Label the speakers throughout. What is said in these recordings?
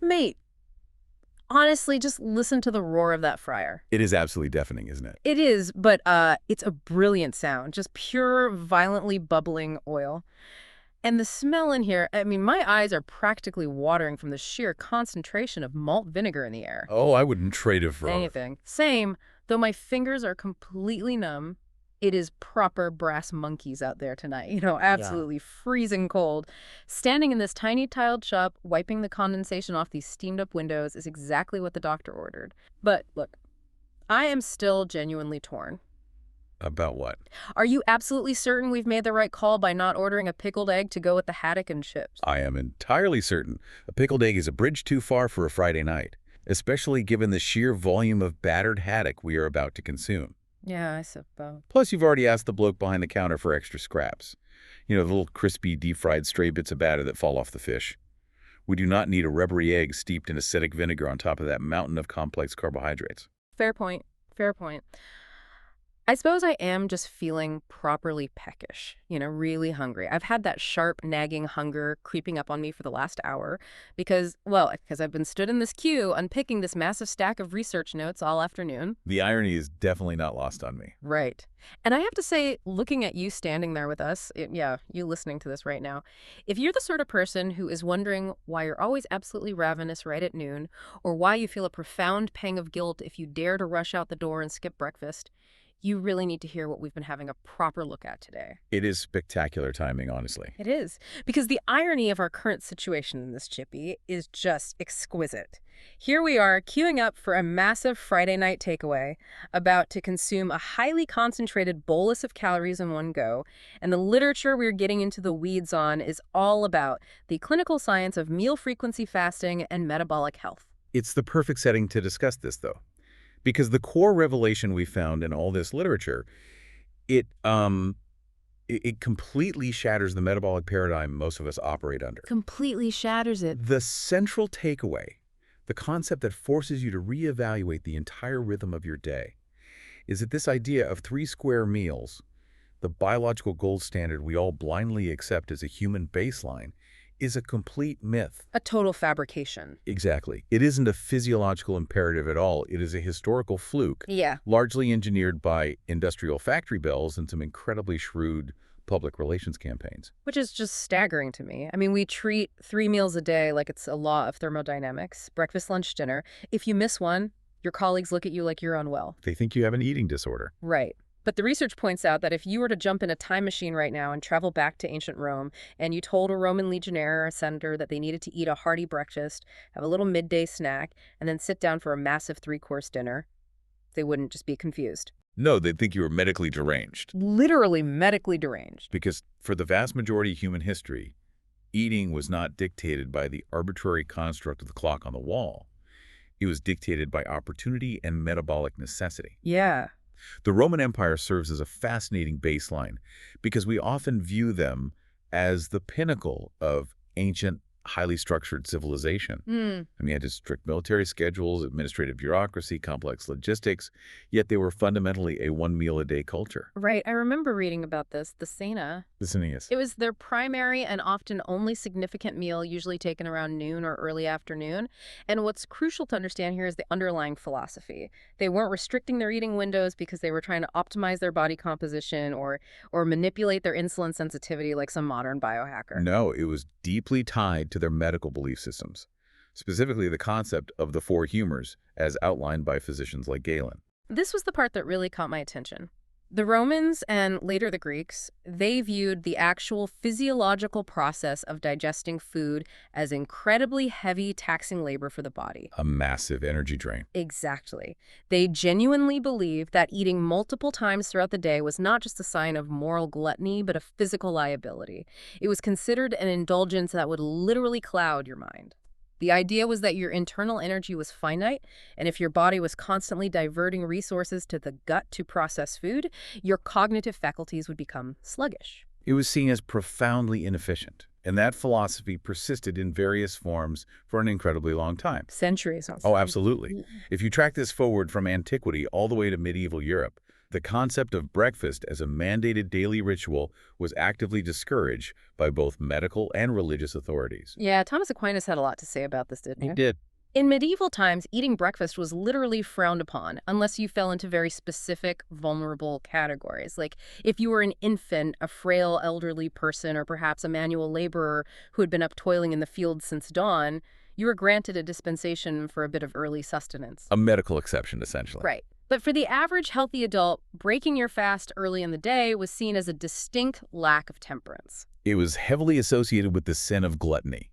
Speaker 1: Mate, honestly, just listen to the roar of that fryer.
Speaker 2: It is absolutely deafening, isn't it?
Speaker 1: It is, but it's a brilliant sound. Just pure, violently bubbling oil. And the smell in here, I mean, my eyes are practically watering from the sheer concentration of malt vinegar in the air.
Speaker 2: Oh, I wouldn't trade it for
Speaker 1: Anything. Same, though my fingers are completely numb. It is proper brass monkeys out there tonight, absolutely freezing cold. Standing in this tiny tiled shop, wiping the condensation off these steamed up windows is exactly what the doctor ordered. But look, I am still genuinely torn.
Speaker 2: About what?
Speaker 1: Are you absolutely certain we've made the right call by not ordering a pickled egg to go with the haddock and chips?
Speaker 2: I am entirely certain. A pickled egg is a bridge too far for a Friday night, especially given the sheer volume of battered haddock we are about to consume.
Speaker 1: Yeah, I suppose.
Speaker 2: Plus, you've already asked the bloke behind the counter for extra scraps. The little crispy, deep-fried stray bits of batter that fall off the fish. We do not need a rubbery egg steeped in acidic vinegar on top of that mountain of complex carbohydrates.
Speaker 1: Fair point. Fair point. I suppose I am just feeling properly peckish, really hungry. I've had that sharp, nagging hunger creeping up on me for the last hour because I've been stood in this queue unpicking this massive stack of research notes all afternoon.
Speaker 2: The irony is definitely not lost on me.
Speaker 1: Right. And I have to say, looking at you standing there with us, you listening to this right now, if you're the sort of person who is wondering why you're always absolutely ravenous right at noon, or why you feel a profound pang of guilt if you dare to rush out the door and skip breakfast, you really need to hear what we've been having a proper look at today.
Speaker 2: It is spectacular timing, honestly.
Speaker 1: It is. Because the irony of our current situation in this, Chippy, is just exquisite. Here we are, queuing up for a massive Friday night takeaway, about to consume a highly concentrated bolus of calories in one go, and the literature we're getting into the weeds on is all about the clinical science of meal frequency fasting and metabolic health.
Speaker 2: It's the perfect setting to discuss this, though. Because the core revelation we found in all this literature, it completely shatters the metabolic paradigm most of us operate under.
Speaker 1: Completely shatters it.
Speaker 2: The central takeaway, the concept that forces you to reevaluate the entire rhythm of your day, is that this idea of 3 square meals, the biological gold standard we all blindly accept as a human baseline, is a complete myth.
Speaker 1: A total fabrication.
Speaker 2: Exactly. It isn't a physiological imperative at all. It is a historical fluke, largely engineered by industrial factory bells and some incredibly shrewd public relations campaigns.
Speaker 1: Which is just staggering to me. I mean, we treat 3 meals a day like it's a law of thermodynamics, breakfast, lunch, dinner. If you miss one, your colleagues look at you like you're unwell.
Speaker 2: They think you have an eating disorder.
Speaker 1: Right. But the research points out that if you were to jump in a time machine right now and travel back to ancient Rome, and you told a Roman legionnaire or a senator that they needed to eat a hearty breakfast, have a little midday snack, and then sit down for a massive 3-course dinner, they wouldn't just be confused.
Speaker 2: No, they'd think you were medically deranged.
Speaker 1: Literally medically deranged.
Speaker 2: Because for the vast majority of human history, eating was not dictated by the arbitrary construct of the clock on the wall. It was dictated by opportunity and metabolic necessity.
Speaker 1: Yeah.
Speaker 2: The Roman Empire serves as a fascinating baseline because we often view them as the pinnacle of ancient, highly structured civilization. I mean, they had strict military schedules, administrative bureaucracy, complex logistics, yet they were fundamentally a 1-meal-a-day culture.
Speaker 1: Right. I remember reading about this, the cena.
Speaker 2: The Cineas.
Speaker 1: It was their primary and often only significant meal, usually taken around noon or early afternoon. And what's crucial to understand here is the underlying philosophy. They weren't restricting their eating windows because they were trying to optimize their body composition or manipulate their insulin sensitivity like some modern biohacker.
Speaker 2: No, it was deeply tied to their medical belief systems, specifically the concept of the 4 humors as outlined by physicians like Ghrelin.
Speaker 1: This was the part that really caught my attention. The Romans and later the Greeks, they viewed the actual physiological process of digesting food as incredibly heavy, taxing labor for the body.
Speaker 2: A massive energy drain.
Speaker 1: Exactly. They genuinely believed that eating multiple times throughout the day was not just a sign of moral gluttony, but a physical liability. It was considered an indulgence that would literally cloud your mind. The idea was that your internal energy was finite, and if your body was constantly diverting resources to the gut to process food, your cognitive faculties would become sluggish.
Speaker 2: It was seen as profoundly inefficient, and that philosophy persisted in various forms for an incredibly long time.
Speaker 1: Centuries.
Speaker 2: Oh, absolutely. If you track this forward from antiquity all the way to medieval Europe, The concept of breakfast as a mandated daily ritual was actively discouraged by both medical and religious authorities.
Speaker 1: Yeah, Thomas Aquinas had a lot to say about this, didn't
Speaker 2: He
Speaker 1: he?
Speaker 2: did.
Speaker 1: In medieval times, eating breakfast was literally frowned upon unless you fell into very specific, vulnerable categories. Like if you were an infant, a frail elderly person, or perhaps a manual laborer who had been up toiling in the fields since dawn, you were granted a dispensation for a bit of early sustenance.
Speaker 2: A medical exception, essentially.
Speaker 1: Right. But for the average healthy adult, breaking your fast early in the day was seen as a distinct lack of temperance.
Speaker 2: It was heavily associated with the sin of gluttony.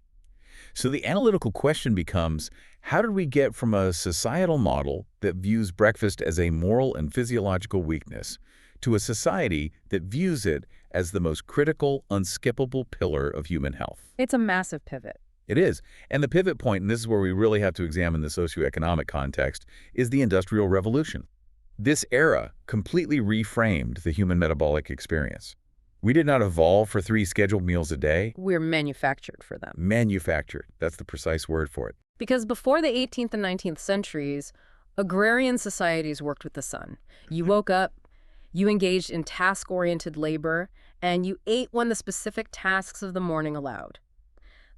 Speaker 2: So the analytical question becomes, how did we get from a societal model that views breakfast as a moral and physiological weakness to a society that views it as the most critical, unskippable pillar of human health?
Speaker 1: It's a massive pivot.
Speaker 2: It is. And the pivot point, and this is where we really have to examine the socioeconomic context, is the Industrial Revolution. This era completely reframed the human metabolic experience. We did not evolve for 3 scheduled meals a day.
Speaker 1: We're manufactured for them.
Speaker 2: Manufactured. That's the precise word for it.
Speaker 1: Because before the 18th and 19th centuries, agrarian societies worked with the sun. You woke up, you engaged in task-oriented labor, and you ate when the specific tasks of the morning allowed.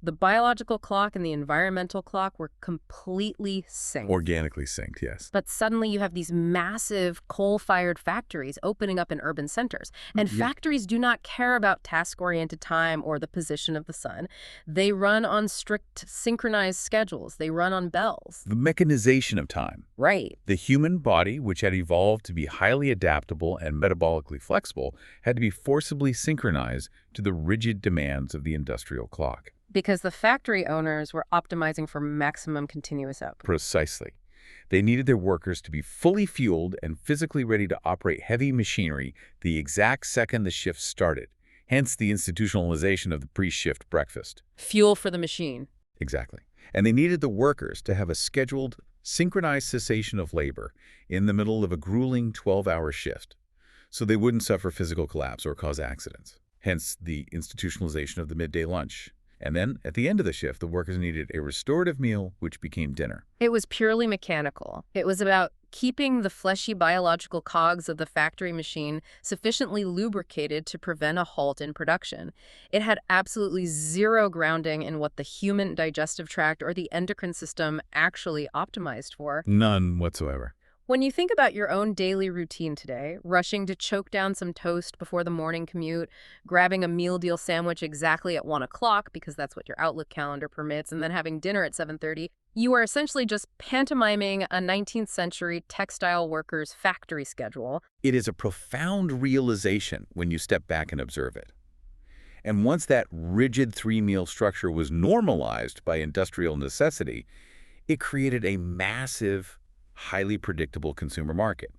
Speaker 1: The biological clock and the environmental clock were completely synced.
Speaker 2: Organically synced, yes.
Speaker 1: But suddenly you have these massive coal-fired factories opening up in urban centers. And factories do not care about task-oriented time or the position of the sun. They run on strict synchronized schedules. They run on bells.
Speaker 2: The mechanization of time.
Speaker 1: Right.
Speaker 2: The human body, which had evolved to be highly adaptable and metabolically flexible, had to be forcibly synchronized to the rigid demands of the industrial clock.
Speaker 1: Because the factory owners were optimizing for maximum continuous output.
Speaker 2: Precisely. They needed their workers to be fully fueled and physically ready to operate heavy machinery the exact second the shift started, hence the institutionalization of the pre-shift breakfast.
Speaker 1: Fuel for the machine.
Speaker 2: Exactly. And they needed the workers to have a scheduled, synchronized cessation of labor in the middle of a grueling 12-hour shift, so they wouldn't suffer physical collapse or cause accidents, hence the institutionalization of the midday lunch. And then, at the end of the shift, the workers needed a restorative meal, which became dinner.
Speaker 1: It was purely mechanical. It was about keeping the fleshy biological cogs of the factory machine sufficiently lubricated to prevent a halt in production. It had absolutely zero grounding in what the human digestive tract or the endocrine system actually optimized for.
Speaker 2: None whatsoever.
Speaker 1: When you think about your own daily routine today, rushing to choke down some toast before the morning commute, grabbing a meal deal sandwich exactly at 1 o'clock because that's what your Outlook calendar permits, and then having dinner at 7:30, you are essentially just pantomiming a 19th century textile worker's factory schedule.
Speaker 2: It is a profound realization when you step back and observe it. And once that rigid 3-meal structure was normalized by industrial necessity, it created a massive, highly predictable consumer market,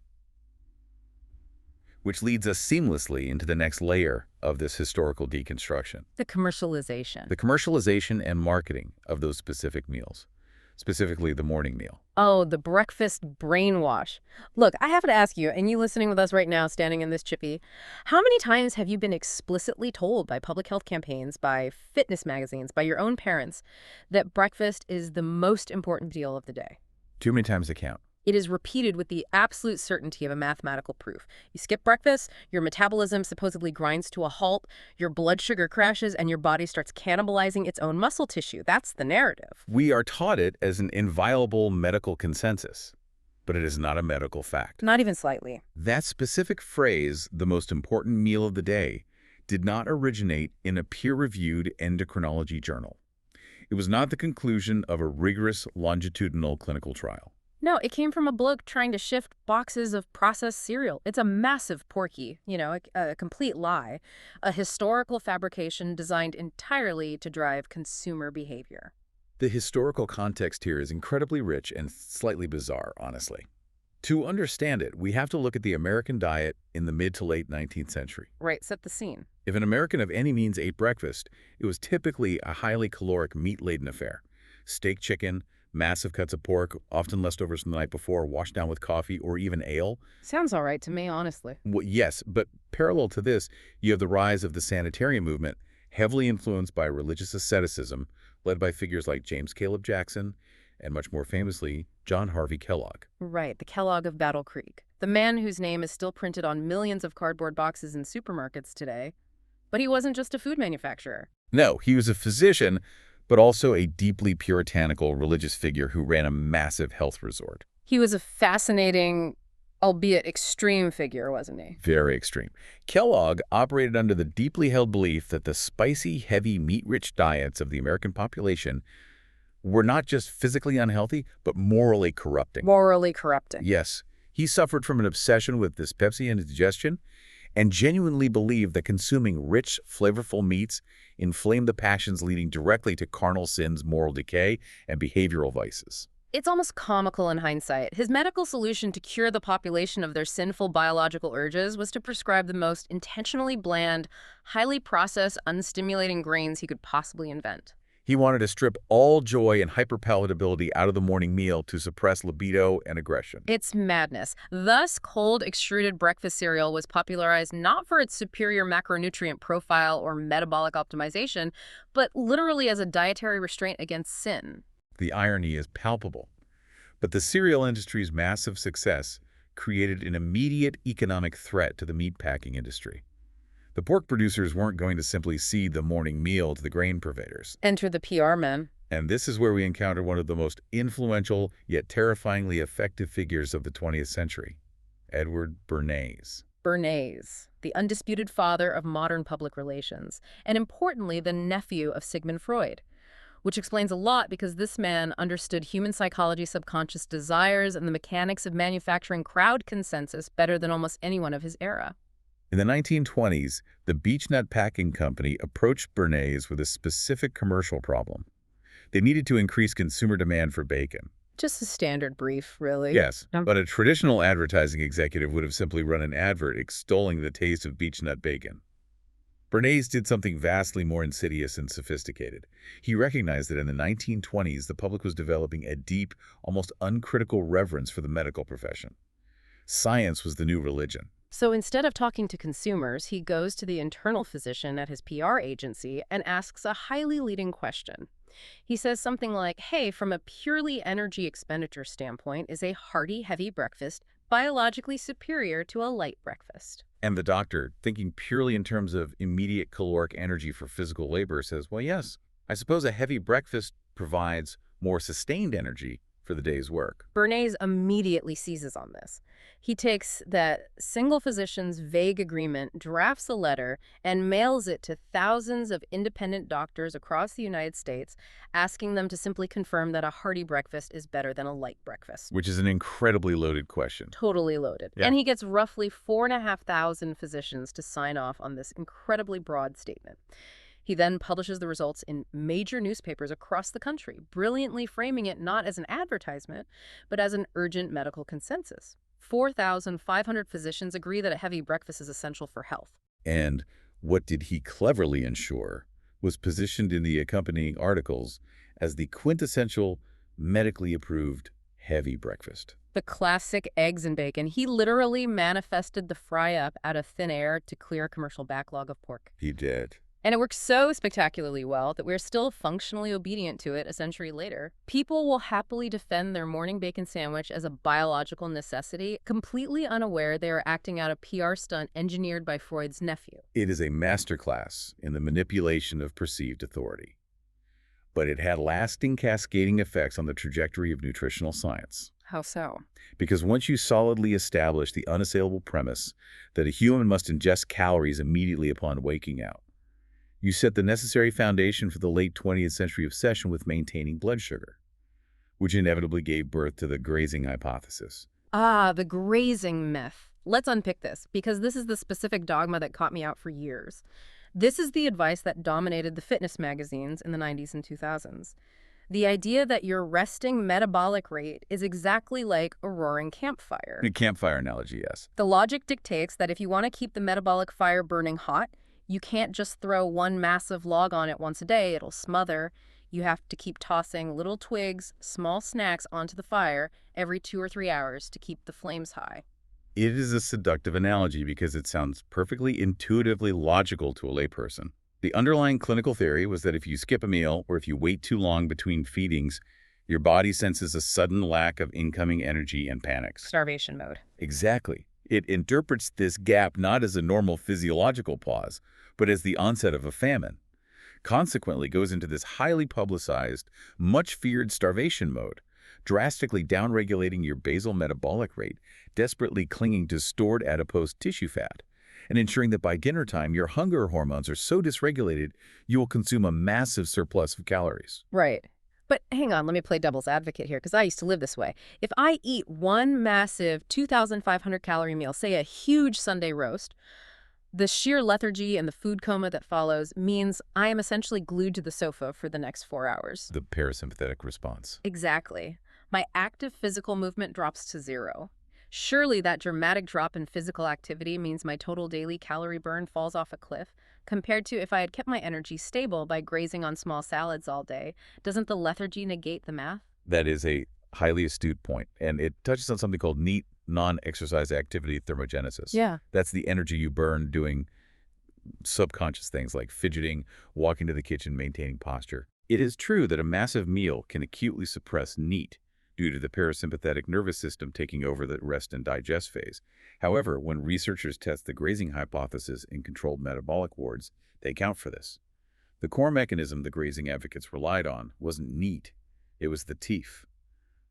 Speaker 2: which leads us seamlessly into the next layer of this historical deconstruction.
Speaker 1: The commercialization.
Speaker 2: The commercialization and marketing of those specific meals, specifically the morning meal.
Speaker 1: Oh, the breakfast brainwash. Look, I have to ask you, and you listening with us right now, standing in this chippy, how many times have you been explicitly told by public health campaigns, by fitness magazines, by your own parents, that breakfast is the most important deal of the day?
Speaker 2: Too many times to count.
Speaker 1: It is repeated with the absolute certainty of a mathematical proof. You skip breakfast, your metabolism supposedly grinds to a halt, your blood sugar crashes, and your body starts cannibalizing its own muscle tissue. That's the narrative.
Speaker 2: We are taught it as an inviolable medical consensus, but it is not a medical fact.
Speaker 1: Not even slightly.
Speaker 2: That specific phrase, the most important meal of the day, did not originate in a peer-reviewed endocrinology journal. It was not the conclusion of a rigorous longitudinal clinical trial.
Speaker 1: No, it came from a bloke trying to shift boxes of processed cereal. It's a massive porky, a complete lie, a historical fabrication designed entirely to drive consumer behavior.
Speaker 2: The historical context here is incredibly rich and slightly bizarre, honestly. To understand it, we have to look at the American diet in the mid to late 19th century.
Speaker 1: Right, set the scene.
Speaker 2: If an American of any means ate breakfast, it was typically a highly caloric meat-laden affair. Steak chicken, massive cuts of pork, often leftovers from the night before, washed down with coffee or even ale.
Speaker 1: Sounds all right to me, honestly.
Speaker 2: Well, yes, but parallel to this, you have the rise of the sanitarian movement, heavily influenced by religious asceticism, led by figures like James Caleb Jackson, and much more famously, John Harvey Kellogg.
Speaker 1: Right, the Kellogg of Battle Creek. the man whose name is still printed on millions of cardboard boxes in supermarkets today. But he wasn't just a food manufacturer.
Speaker 2: No, he was a physician, but also a deeply puritanical religious figure who ran a massive health resort.
Speaker 1: He was a fascinating, albeit extreme figure, wasn't he?
Speaker 2: Very extreme. Kellogg operated under the deeply held belief that the spicy, heavy, meat-rich diets of the American population were not just physically unhealthy, but morally corrupting.
Speaker 1: Morally corrupting.
Speaker 2: Yes, he suffered from an obsession with dyspepsia and indigestion, and genuinely believed that consuming rich, flavorful meats inflamed the passions leading directly to carnal sins, moral decay, and behavioral vices.
Speaker 1: It's almost comical in hindsight. His medical solution to cure the population of their sinful biological urges was to prescribe the most intentionally bland, highly processed, unstimulating grains he could possibly invent.
Speaker 2: He wanted to strip all joy and hyperpalatability out of the morning meal to suppress libido and aggression.
Speaker 1: It's madness. Thus, cold, extruded breakfast cereal was popularized not for its superior macronutrient profile or metabolic optimization, but literally as a dietary restraint against sin.
Speaker 2: The irony is palpable. But the cereal industry's massive success created an immediate economic threat to the meatpacking industry. The pork producers weren't going to simply cede the morning meal to the grain purveyors.
Speaker 1: Enter the PR men.
Speaker 2: And this is where we encounter one of the most influential yet terrifyingly effective figures of the 20th century, Edward Bernays.
Speaker 1: Bernays, the undisputed father of modern public relations, and importantly, the nephew of Sigmund Freud, which explains a lot because this man understood human psychology, subconscious desires, and the mechanics of manufacturing crowd consensus better than almost anyone of his era.
Speaker 2: In the 1920s, the Beechnut Packing Company approached Bernays with a specific commercial problem. They needed to increase consumer demand for bacon.
Speaker 1: Just a standard brief, really.
Speaker 2: Yes, but a traditional advertising executive would have simply run an advert extolling the taste of beechnut bacon. Bernays did something vastly more insidious and sophisticated. He recognized that in the 1920s, the public was developing a deep, almost uncritical reverence for the medical profession. Science was the new religion.
Speaker 1: So instead of talking to consumers, he goes to the internal physician at his PR agency and asks a highly leading question. He says something like, hey, from a purely energy expenditure standpoint, is a hearty, heavy breakfast biologically superior to a light breakfast?
Speaker 2: And the doctor, thinking purely in terms of immediate caloric energy for physical labor, says, well, yes, I suppose a heavy breakfast provides more sustained energy for the day's work.
Speaker 1: Bernays immediately seizes on this. He takes that single physician's vague agreement, drafts a letter, and mails it to thousands of independent doctors across the United States, asking them to simply confirm that a hearty breakfast is better than a light breakfast.
Speaker 2: Which is an incredibly loaded question.
Speaker 1: Totally loaded.
Speaker 2: Yeah.
Speaker 1: And he gets roughly 4,500 physicians to sign off on this incredibly broad statement. He then publishes the results in major newspapers across the country, brilliantly framing it not as an advertisement, but as an urgent medical consensus. 4,500 physicians agree that a heavy breakfast is essential for health.
Speaker 2: And what did he cleverly ensure was positioned in the accompanying articles as the quintessential, medically approved heavy breakfast.
Speaker 1: The classic eggs and bacon. He literally manifested the fry-up out of thin air to clear a commercial backlog of pork.
Speaker 2: He did.
Speaker 1: And it works so spectacularly well that we're still functionally obedient to it a century later. People will happily defend their morning bacon sandwich as a biological necessity, completely unaware they are acting out a PR stunt engineered by Freud's nephew.
Speaker 2: It is a masterclass in the manipulation of perceived authority. But it had lasting cascading effects on the trajectory of nutritional science.
Speaker 1: How so?
Speaker 2: Because once you solidly establish the unassailable premise that a human must ingest calories immediately upon waking out, you set the necessary foundation for the late 20th century obsession with maintaining blood sugar, which inevitably gave birth to the grazing hypothesis.
Speaker 1: Ah, the grazing myth. Let's unpick this, because this is the specific dogma that caught me out for years. This is the advice that dominated the fitness magazines in the 90s and 2000s. The idea that your resting metabolic rate is exactly like a roaring campfire.
Speaker 2: A campfire analogy, yes.
Speaker 1: The logic dictates that if you want to keep the metabolic fire burning hot, you can't just throw one massive log on it once a day, it'll smother. You have to keep tossing little twigs, small snacks onto the fire every 2 or 3 hours to keep the flames high.
Speaker 2: It is a seductive analogy because it sounds perfectly intuitively logical to a layperson. The underlying clinical theory was that if you skip a meal or if you wait too long between feedings, Your body senses a sudden lack of incoming energy and panics.
Speaker 1: Starvation mode.
Speaker 2: Exactly. It interprets this gap not as a normal physiological pause, but as the onset of a famine. Consequently, goes into this highly publicized, much-feared starvation mode, drastically downregulating your basal metabolic rate, desperately clinging to stored adipose tissue fat, and ensuring that by dinner time, your hunger hormones are so dysregulated, you will consume a massive surplus of calories.
Speaker 1: Right. But hang on, let me play devil's advocate here, because I used to live this way. If I eat one massive 2,500 calorie meal, say a huge Sunday roast, the sheer lethargy and the food coma that follows means I am essentially glued to the sofa for the next 4 hours.
Speaker 2: The parasympathetic response.
Speaker 1: Exactly. My active physical movement drops to zero. Surely that dramatic drop in physical activity means my total daily calorie burn falls off a cliff, compared to if I had kept my energy stable by grazing on small salads all day. Doesn't the lethargy negate the math?
Speaker 2: That is a highly astute point, and it touches on something called neat non-exercise activity thermogenesis.
Speaker 1: Yeah.
Speaker 2: That's the energy you burn doing subconscious things like fidgeting, walking to the kitchen, maintaining posture. It is true that a massive meal can acutely suppress NEAT due to the parasympathetic nervous system taking over the rest and digest phase. However, when researchers test the grazing hypothesis in controlled metabolic wards, they account for this. The core mechanism the grazing advocates relied on wasn't NEAT, it was the TEEF,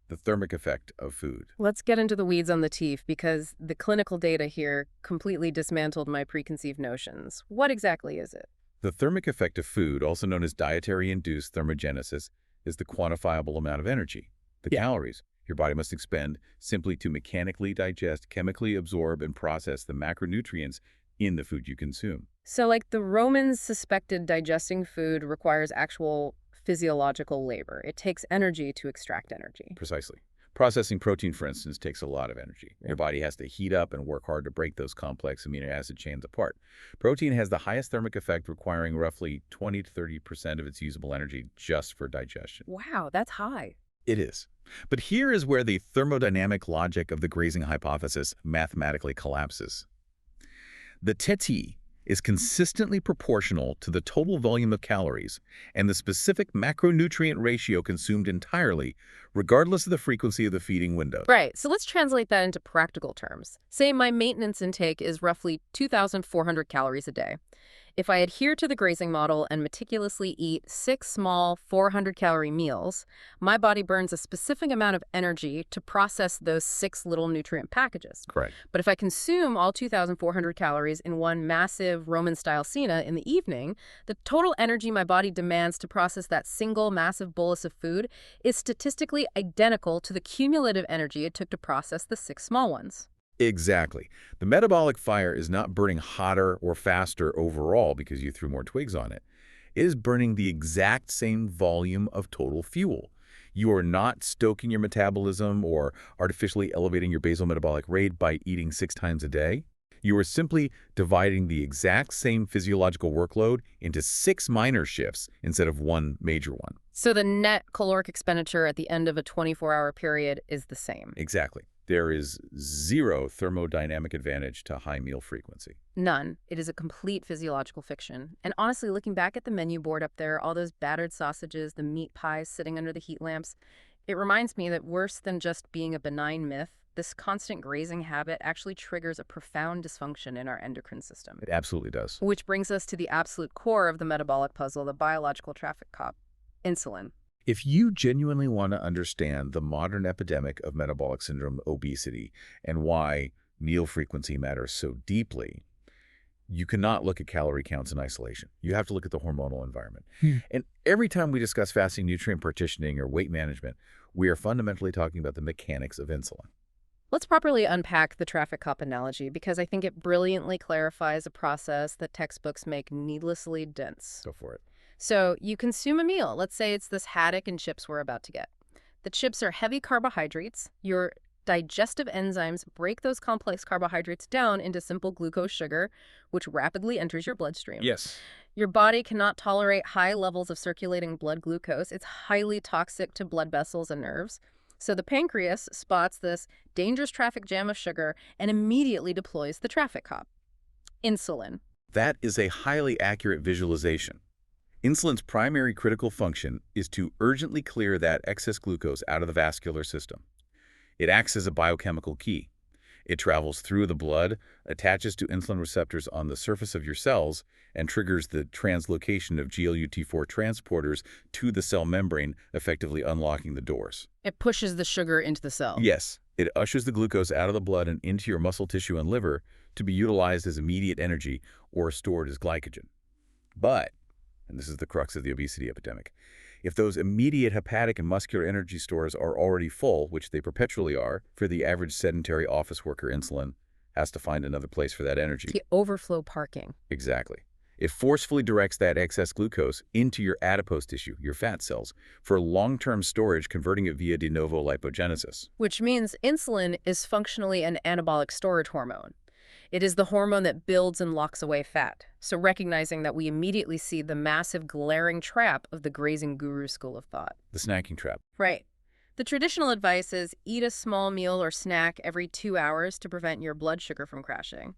Speaker 2: the thermic effect of food.
Speaker 1: Let's get into the weeds on the TEEF, because the clinical data here completely dismantled my preconceived notions. What exactly is it?
Speaker 2: The thermic effect of food, also known as dietary-induced thermogenesis, is the quantifiable amount of energy, the calories, your body must expend simply to mechanically digest, chemically absorb, and process the macronutrients in the food you consume.
Speaker 1: So like the Romans suspected digesting food requires actual physiological labor. It takes energy to extract energy.
Speaker 2: Precisely. Processing protein, for instance, takes a lot of energy. Your body has to heat up and work hard to break those complex amino acid chains apart. Protein has the highest thermic effect, requiring roughly 20 to 30% of its usable energy just for digestion.
Speaker 1: Wow, that's high.
Speaker 2: It is. But here is where the thermodynamic logic of the grazing hypothesis mathematically collapses. The TET is consistently proportional to the total volume of calories and the specific macronutrient ratio consumed entirely, regardless of the frequency of the feeding window.
Speaker 1: Right, so let's translate that into practical terms. Say my maintenance intake is roughly 2,400 calories a day. If I adhere to the grazing model and meticulously eat 6 small 400-calorie meals, my body burns a specific amount of energy to process those 6 little nutrient packages.
Speaker 2: Correct.
Speaker 1: But if I consume all 2,400 calories in one massive Roman-style cena in the evening, the total energy my body demands to process that single massive bolus of food is statistically identical to the cumulative energy it took to process the 6 small ones.
Speaker 2: Exactly. The metabolic fire is not burning hotter or faster overall because you threw more twigs on it. It is burning the exact same volume of total fuel. You are not stoking your metabolism or artificially elevating your basal metabolic rate by eating 6 times a day. You are simply dividing the exact same physiological workload into 6 minor shifts instead of one major one.
Speaker 1: So the net caloric expenditure at the end of a 24-hour period is the same.
Speaker 2: Exactly. There is zero thermodynamic advantage to high meal frequency.
Speaker 1: None. It is a complete physiological fiction. And honestly, looking back at the menu board up there, all those battered sausages, the meat pies sitting under the heat lamps, it reminds me that worse than just being a benign myth, this constant grazing habit actually triggers a profound dysfunction in our endocrine system.
Speaker 2: It absolutely does.
Speaker 1: Which brings us to the absolute core of the metabolic puzzle, the biological traffic cop, insulin.
Speaker 2: If you genuinely want to understand the modern epidemic of metabolic syndrome, obesity, and why meal frequency matters so deeply, you cannot look at calorie counts in isolation. You have to look at the hormonal environment. And every time we discuss fasting, nutrient partitioning, or weight management, we are fundamentally talking about the mechanics of insulin.
Speaker 1: Let's properly unpack the traffic cop analogy, because I think it brilliantly clarifies a process that textbooks make needlessly dense.
Speaker 2: Go for it.
Speaker 1: So you consume a meal. Let's say it's this haddock and chips we're about to get. The chips are heavy carbohydrates. Your digestive enzymes break those complex carbohydrates down into simple glucose sugar, which rapidly enters your bloodstream.
Speaker 2: Yes.
Speaker 1: Your body cannot tolerate high levels of circulating blood glucose. It's highly toxic to blood vessels and nerves. So the pancreas spots this dangerous traffic jam of sugar and immediately deploys the traffic cop, insulin.
Speaker 2: That is a highly accurate visualization. Insulin's primary critical function is to urgently clear that excess glucose out of the vascular system. It acts as a biochemical key. It travels through the blood, attaches to insulin receptors on the surface of your cells, and triggers the translocation of GLUT4 transporters to the cell membrane, effectively unlocking the doors.
Speaker 1: It pushes the sugar into the cell.
Speaker 2: Yes, it ushers the glucose out of the blood and into your muscle tissue and liver to be utilized as immediate energy or stored as glycogen. But, and this is the crux of the obesity epidemic, if those immediate hepatic and muscular energy stores are already full, which they perpetually are, for the average sedentary office worker, insulin has to find another place for that energy.
Speaker 1: The overflow parking.
Speaker 2: Exactly. It forcefully directs that excess glucose into your adipose tissue, your fat cells, for long-term storage, converting it via de novo lipogenesis.
Speaker 1: Which means insulin is functionally an anabolic storage hormone. It is the hormone that builds and locks away fat. So recognizing that, we immediately see the massive glaring trap of the grazing guru school of thought.
Speaker 2: The snacking trap.
Speaker 1: Right. The traditional advice is eat a small meal or snack every 2 hours to prevent your blood sugar from crashing.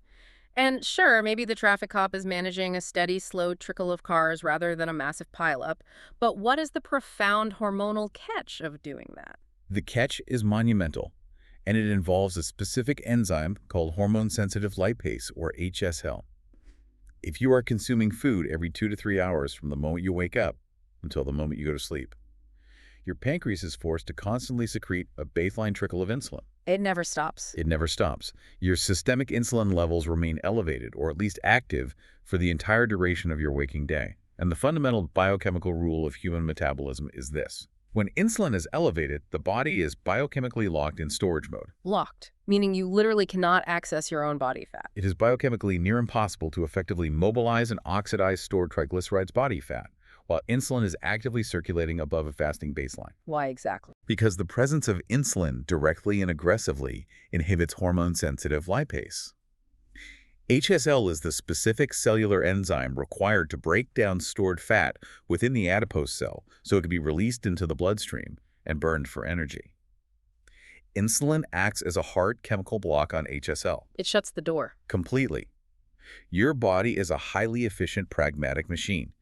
Speaker 1: And sure, maybe the traffic cop is managing a steady, slow trickle of cars rather than a massive pileup, but what is the profound hormonal catch of doing that?
Speaker 2: The catch is monumental, and it involves a specific enzyme called hormone-sensitive lipase, or HSL. If you are consuming food every 2 to 3 hours from the moment you wake up until the moment you go to sleep, your pancreas is forced to constantly secrete a baseline trickle of insulin.
Speaker 1: It never stops.
Speaker 2: It never stops. Your systemic insulin levels remain elevated, or at least active, for the entire duration of your waking day. And the fundamental biochemical rule of human metabolism is this. When insulin is elevated, the body is biochemically locked in storage mode.
Speaker 1: Locked, meaning you literally cannot access your own body fat.
Speaker 2: It is biochemically near impossible to effectively mobilize and oxidize stored triglycerides body fat, while insulin is actively circulating above a fasting baseline.
Speaker 1: Why exactly?
Speaker 2: Because the presence of insulin directly and aggressively inhibits hormone-sensitive lipase. HSL is the specific cellular enzyme required to break down stored fat within the adipose cell so it can be released into the bloodstream and burned for energy. Insulin acts as a hard chemical block on HSL.
Speaker 1: It shuts the door.
Speaker 2: Completely. Your body is a highly efficient, pragmatic machine.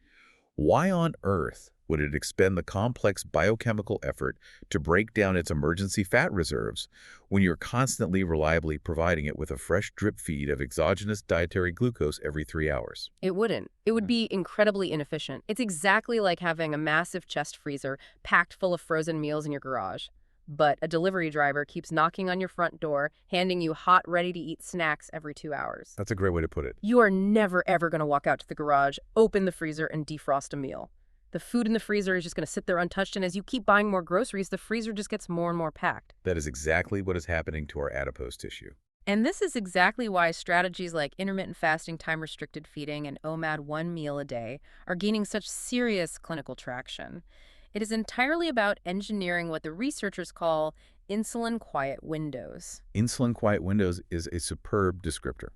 Speaker 2: Why on earth would it expend the complex biochemical effort to break down its emergency fat reserves when you're constantly reliably providing it with a fresh drip feed of exogenous dietary glucose every 3 hours?
Speaker 1: It wouldn't. It would be incredibly inefficient. It's exactly like having a massive chest freezer packed full of frozen meals in your garage. But a delivery driver keeps knocking on your front door, handing you hot, ready-to-eat snacks every 2 hours.
Speaker 2: That's a great way to put it.
Speaker 1: You are never, ever going to walk out to the garage, open the freezer, and defrost a meal. The food in the freezer is just going to sit there untouched, and as you keep buying more groceries, the freezer just gets more and more packed.
Speaker 2: That is exactly what is happening to our adipose tissue.
Speaker 1: And this is exactly why strategies like intermittent fasting, time-restricted feeding, and OMAD 1 meal a day are gaining such serious clinical traction. It is entirely about engineering what the researchers call insulin quiet windows.
Speaker 2: Insulin quiet windows is a superb descriptor.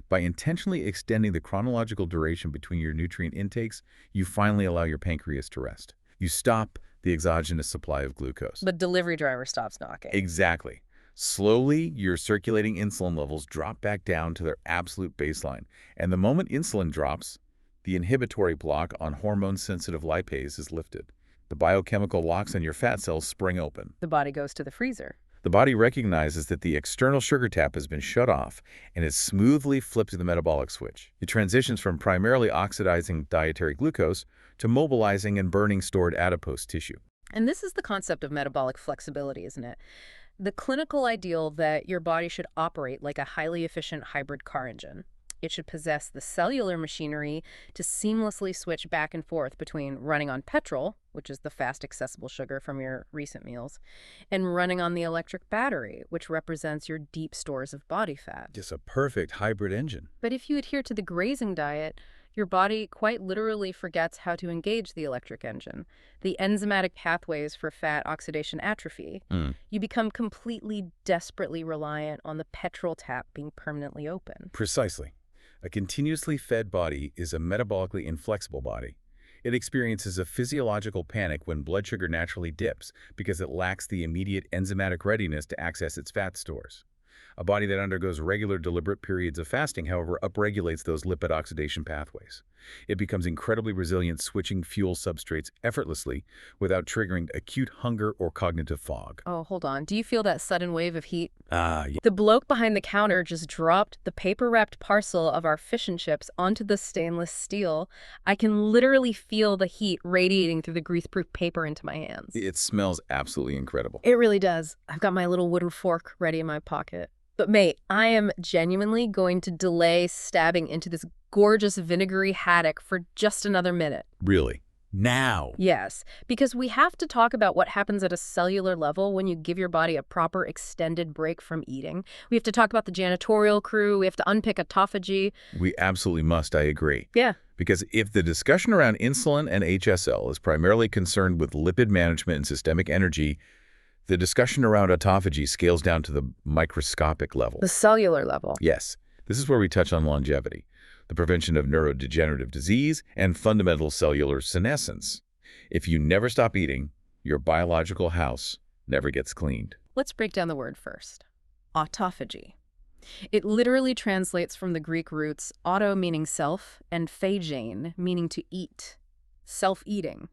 Speaker 2: By intentionally extending the chronological duration between your nutrient intakes, you finally allow your pancreas to rest. You stop the exogenous supply of glucose.
Speaker 1: But delivery driver stops knocking.
Speaker 2: Exactly. Slowly, your circulating insulin levels drop back down to their absolute baseline. And the moment insulin drops, the inhibitory block on hormone-sensitive lipase is lifted. The biochemical locks on your fat cells spring open.
Speaker 1: The body goes to the freezer.
Speaker 2: The body recognizes that the external sugar tap has been shut off, and it smoothly flips the metabolic switch. It transitions from primarily oxidizing dietary glucose to mobilizing and burning stored adipose tissue.
Speaker 1: And this is the concept of metabolic flexibility, isn't it? The clinical ideal that your body should operate like a highly efficient hybrid car engine. It should possess the cellular machinery to seamlessly switch back and forth between running on petrol, which is the fast accessible sugar from your recent meals, and running on the electric battery, which represents your deep stores of body fat.
Speaker 2: Just a perfect hybrid engine.
Speaker 1: But if you adhere to the grazing diet, your body quite literally forgets how to engage the electric engine, the enzymatic pathways for fat oxidation atrophy. You become completely, desperately reliant on the petrol tap being permanently open.
Speaker 2: Precisely. A continuously fed body is a metabolically inflexible body. It experiences a physiological panic when blood sugar naturally dips because it lacks the immediate enzymatic readiness to access its fat stores. A body that undergoes regular deliberate periods of fasting, however, upregulates those lipid oxidation pathways. It becomes incredibly resilient, switching fuel substrates effortlessly without triggering acute hunger or cognitive fog.
Speaker 1: Oh, hold on. Do you feel that sudden wave of heat?
Speaker 2: Yeah.
Speaker 1: The bloke behind the counter just dropped the paper-wrapped parcel of our fish and chips onto the stainless steel. I can literally feel the heat radiating through the grease-proof paper into my hands.
Speaker 2: It smells absolutely incredible.
Speaker 1: It really does. I've got my little wooden fork ready in my pocket. But mate, I am genuinely going to delay stabbing into this gorgeous vinegary haddock for just another minute.
Speaker 2: Really? Now?
Speaker 1: Yes, because we have to talk about what happens at a cellular level when you give your body a proper extended break from eating. We have to talk about the janitorial crew. We have to unpick autophagy.
Speaker 2: We absolutely must, I agree.
Speaker 1: Yeah.
Speaker 2: Because if the discussion around insulin and HSL is primarily concerned with lipid management and systemic energy, the discussion around autophagy scales down to the microscopic level.
Speaker 1: The cellular level.
Speaker 2: Yes, this is where we touch on longevity, the prevention of neurodegenerative disease, and fundamental cellular senescence. If you never stop eating, your biological house never gets cleaned.
Speaker 1: Let's break down the word first. Autophagy. It literally translates from the Greek roots auto meaning self and phagein meaning to eat, self-eating,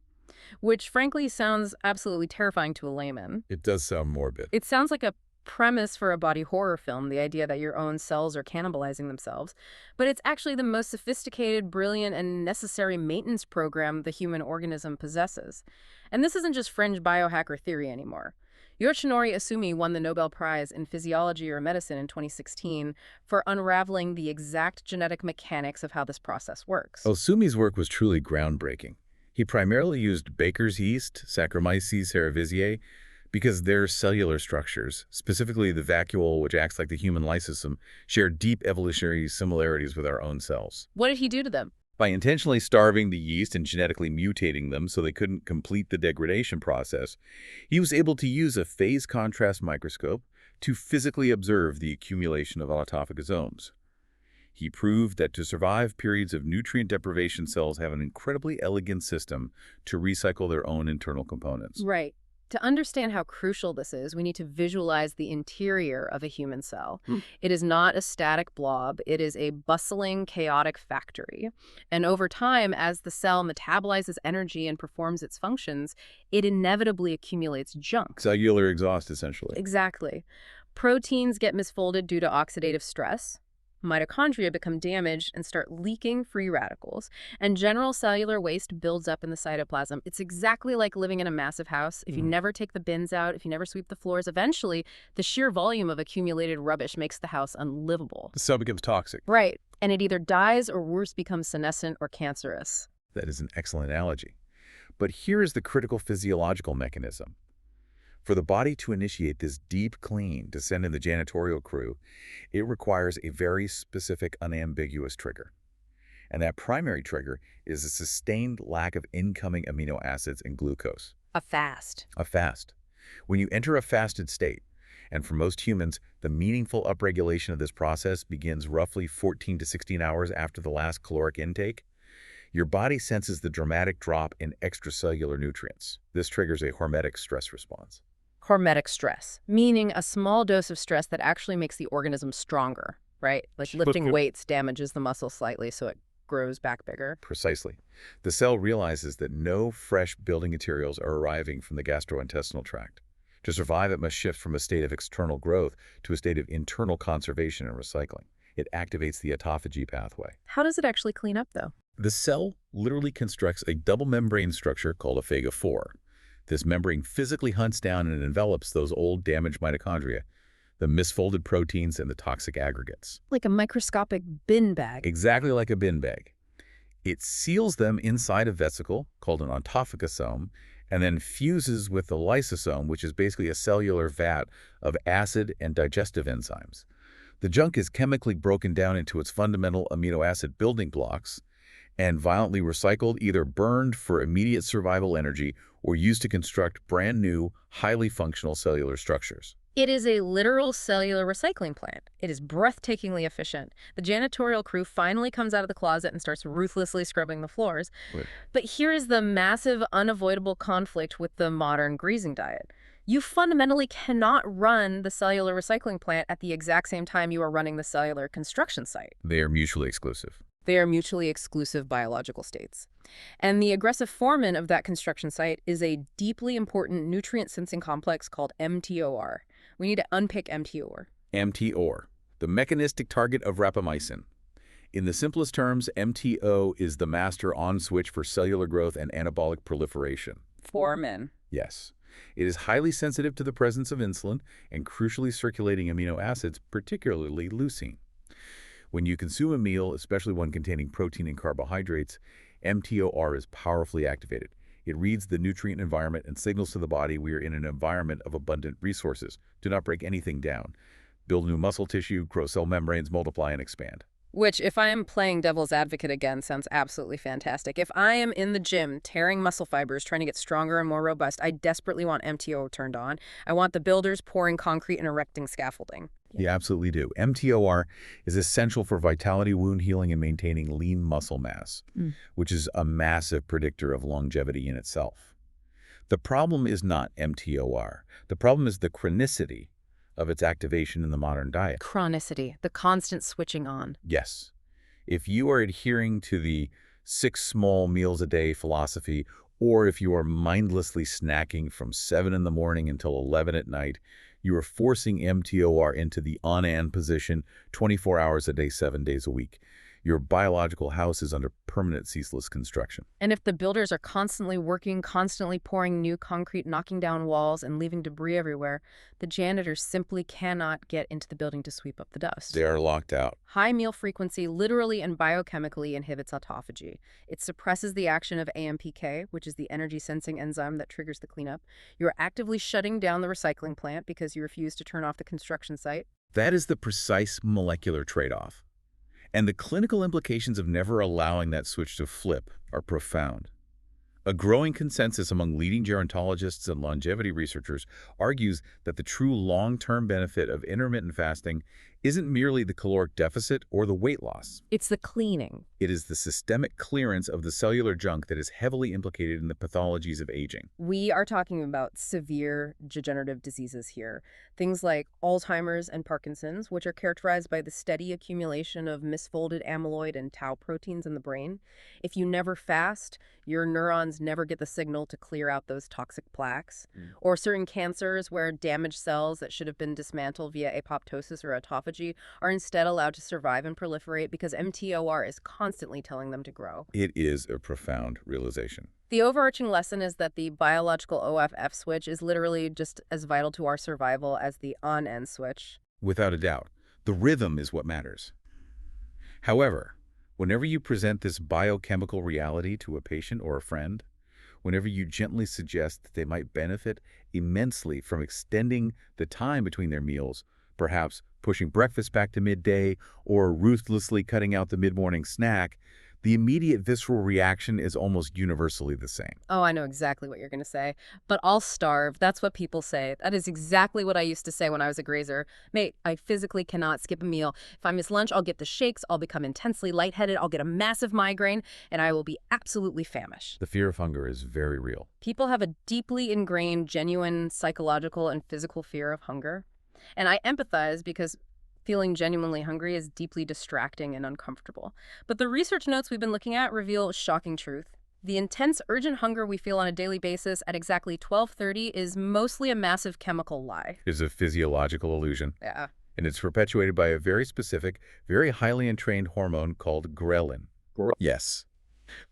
Speaker 1: which frankly sounds absolutely terrifying to a layman.
Speaker 2: It does sound morbid.
Speaker 1: It sounds like a premise for a body horror film, the idea that your own cells are cannibalizing themselves. But it's actually the most sophisticated, brilliant, and necessary maintenance program the human organism possesses. And this isn't just fringe biohacker theory anymore. Yoshinori Asumi won the Nobel Prize in Physiology or Medicine in 2016 for unraveling the exact genetic mechanics of how this process works.
Speaker 2: Osumi's work was truly groundbreaking. He primarily used baker's yeast, Saccharomyces cerevisiae, because their cellular structures, specifically the vacuole, which acts like the human lysosome, share deep evolutionary similarities with our own cells.
Speaker 1: What did he do to them?
Speaker 2: By intentionally starving the yeast and genetically mutating them so they couldn't complete the degradation process, he was able to use a phase contrast microscope to physically observe the accumulation of autophagosomes. He proved that to survive periods of nutrient deprivation, cells have an incredibly elegant system to recycle their own internal components.
Speaker 1: Right. To understand how crucial this is, we need to visualize the interior of a human cell. It is not a static blob. It is a bustling, chaotic factory. And over time, as the cell metabolizes energy and performs its functions, it inevitably accumulates junk.
Speaker 2: Cellular exhaust, essentially.
Speaker 1: Exactly. Proteins get misfolded due to oxidative stress. Mitochondria become damaged and start leaking free radicals, and general cellular waste builds up in the cytoplasm. It's exactly like living in a massive house. If you never take the bins out, if you never sweep the floors, eventually the sheer volume of accumulated rubbish makes the house unlivable.
Speaker 2: The cell becomes toxic.
Speaker 1: Right, and it either dies or worse, becomes senescent or cancerous.
Speaker 2: That is an excellent analogy. But here is the critical physiological mechanism. For the body to initiate this deep clean to send in the janitorial crew, it requires a very specific, unambiguous trigger. And that primary trigger is a sustained lack of incoming amino acids and glucose.
Speaker 1: A fast.
Speaker 2: A fast. When you enter a fasted state, and for most humans, the meaningful upregulation of this process begins roughly 14 to 16 hours after the last caloric intake, your body senses the dramatic drop in extracellular nutrients. This triggers a hormetic stress response.
Speaker 1: Hormetic stress, meaning a small dose of stress that actually makes the organism stronger, right? Like lifting weights damages the muscle slightly so it grows back bigger.
Speaker 2: Precisely. The cell realizes that no fresh building materials are arriving from the gastrointestinal tract. To survive, it must shift from a state of external growth to a state of internal conservation and recycling. It activates the autophagy pathway.
Speaker 1: How does it actually clean up, though?
Speaker 2: The cell literally constructs a double membrane structure called a phagophore. This membrane physically hunts down and envelops those old damaged mitochondria, the misfolded proteins, and the toxic aggregates.
Speaker 1: Like a microscopic bin bag.
Speaker 2: Exactly like a bin bag. It seals them inside a vesicle called an autophagosome and then fuses with the lysosome, which is basically a cellular vat of acid and digestive enzymes. The junk is chemically broken down into its fundamental amino acid building blocks and violently recycled, either burned for immediate survival energy or used to construct brand new, highly functional cellular structures.
Speaker 1: It is a literal cellular recycling plant. It is breathtakingly efficient. The janitorial crew finally comes out of the closet and starts ruthlessly scrubbing the floors.
Speaker 2: Right.
Speaker 1: But here is the massive, unavoidable conflict with the modern greasing diet. You fundamentally cannot run the cellular recycling plant at the exact same time you are running the cellular construction site.
Speaker 2: They are mutually exclusive.
Speaker 1: They are mutually exclusive biological states. And the aggressive foreman of that construction site is a deeply important nutrient-sensing complex called MTOR. We need to unpick MTOR.
Speaker 2: MTOR, the mechanistic target of rapamycin. In the simplest terms, MTO is the master on switch for cellular growth and anabolic proliferation.
Speaker 1: Foreman.
Speaker 2: Yes. It is highly sensitive to the presence of insulin and crucially circulating amino acids, particularly leucine. When you consume a meal, especially one containing protein and carbohydrates, MTOR is powerfully activated. It reads the nutrient environment and signals to the body we are in an environment of abundant resources. Do not break anything down. Build new muscle tissue, grow cell membranes, multiply and expand.
Speaker 1: Which, if I am playing devil's advocate again, sounds absolutely fantastic. If I am in the gym tearing muscle fibers, trying to get stronger and more robust, I desperately want MTO turned on. I want the builders pouring concrete and erecting scaffolding.
Speaker 2: You absolutely do. MTOR is essential for vitality, wound healing, and maintaining lean muscle mass, which is a massive predictor of longevity in itself. The problem is not MTOR. The problem is the chronicity of its activation in the modern diet.
Speaker 1: Chronicity, the constant switching on.
Speaker 2: Yes. If you are adhering to the 6 small meals a day philosophy, or if you are mindlessly snacking from 7 in the morning until 11 at night, you are forcing MTOR into the on-and position 24 hours a day, 7 days a week. Your biological house is under permanent ceaseless construction.
Speaker 1: And if the builders are constantly working, constantly pouring new concrete, knocking down walls, and leaving debris everywhere, the janitors simply cannot get into the building to sweep up the dust.
Speaker 2: They are locked out.
Speaker 1: High meal frequency literally and biochemically inhibits autophagy. It suppresses the action of AMPK, which is the energy-sensing enzyme that triggers the cleanup. You're actively shutting down the recycling plant because you refuse to turn off the construction site.
Speaker 2: That is the precise molecular trade-off. And the clinical implications of never allowing that switch to flip are profound. A growing consensus among leading gerontologists and longevity researchers argues that the true long-term benefit of intermittent fasting isn't merely the caloric deficit or the weight loss.
Speaker 1: It's the cleaning.
Speaker 2: It is the systemic clearance of the cellular junk that is heavily implicated in the pathologies of aging.
Speaker 1: We are talking about severe degenerative diseases here. Things like Alzheimer's and Parkinson's, which are characterized by the steady accumulation of misfolded amyloid and tau proteins in the brain. If you never fast, your neurons never get the signal to clear out those toxic plaques. Or certain cancers where damaged cells that should have been dismantled via apoptosis or autophagy are instead allowed to survive and proliferate because MTOR is constantly telling them to grow.
Speaker 2: It is a profound realization.
Speaker 1: The overarching lesson is that the biological OFF switch is literally just as vital to our survival as the on-end switch.
Speaker 2: Without a doubt, the rhythm is what matters. However, whenever you present this biochemical reality to a patient or a friend, whenever you gently suggest that they might benefit immensely from extending the time between their meals, perhaps pushing breakfast back to midday or ruthlessly cutting out the mid-morning snack, the immediate visceral reaction is almost universally the same.
Speaker 1: Oh, I know exactly what you're going to say. But I'll starve. That's what people say. That is exactly what I used to say when I was a grazer. Mate, I physically cannot skip a meal. If I miss lunch, I'll get the shakes, I'll become intensely lightheaded, I'll get a massive migraine, and I will be absolutely famished.
Speaker 2: The fear of hunger is very real.
Speaker 1: People have a deeply ingrained, genuine psychological and physical fear of hunger. And I empathize because feeling genuinely hungry is deeply distracting and uncomfortable. But the research notes we've been looking at reveal a shocking truth. The intense, urgent hunger we feel on a daily basis at exactly 12:30 is mostly a massive chemical lie.
Speaker 2: It's a physiological illusion.
Speaker 1: Yeah.
Speaker 2: And it's perpetuated by a very specific, very highly entrained hormone called ghrelin. Yes.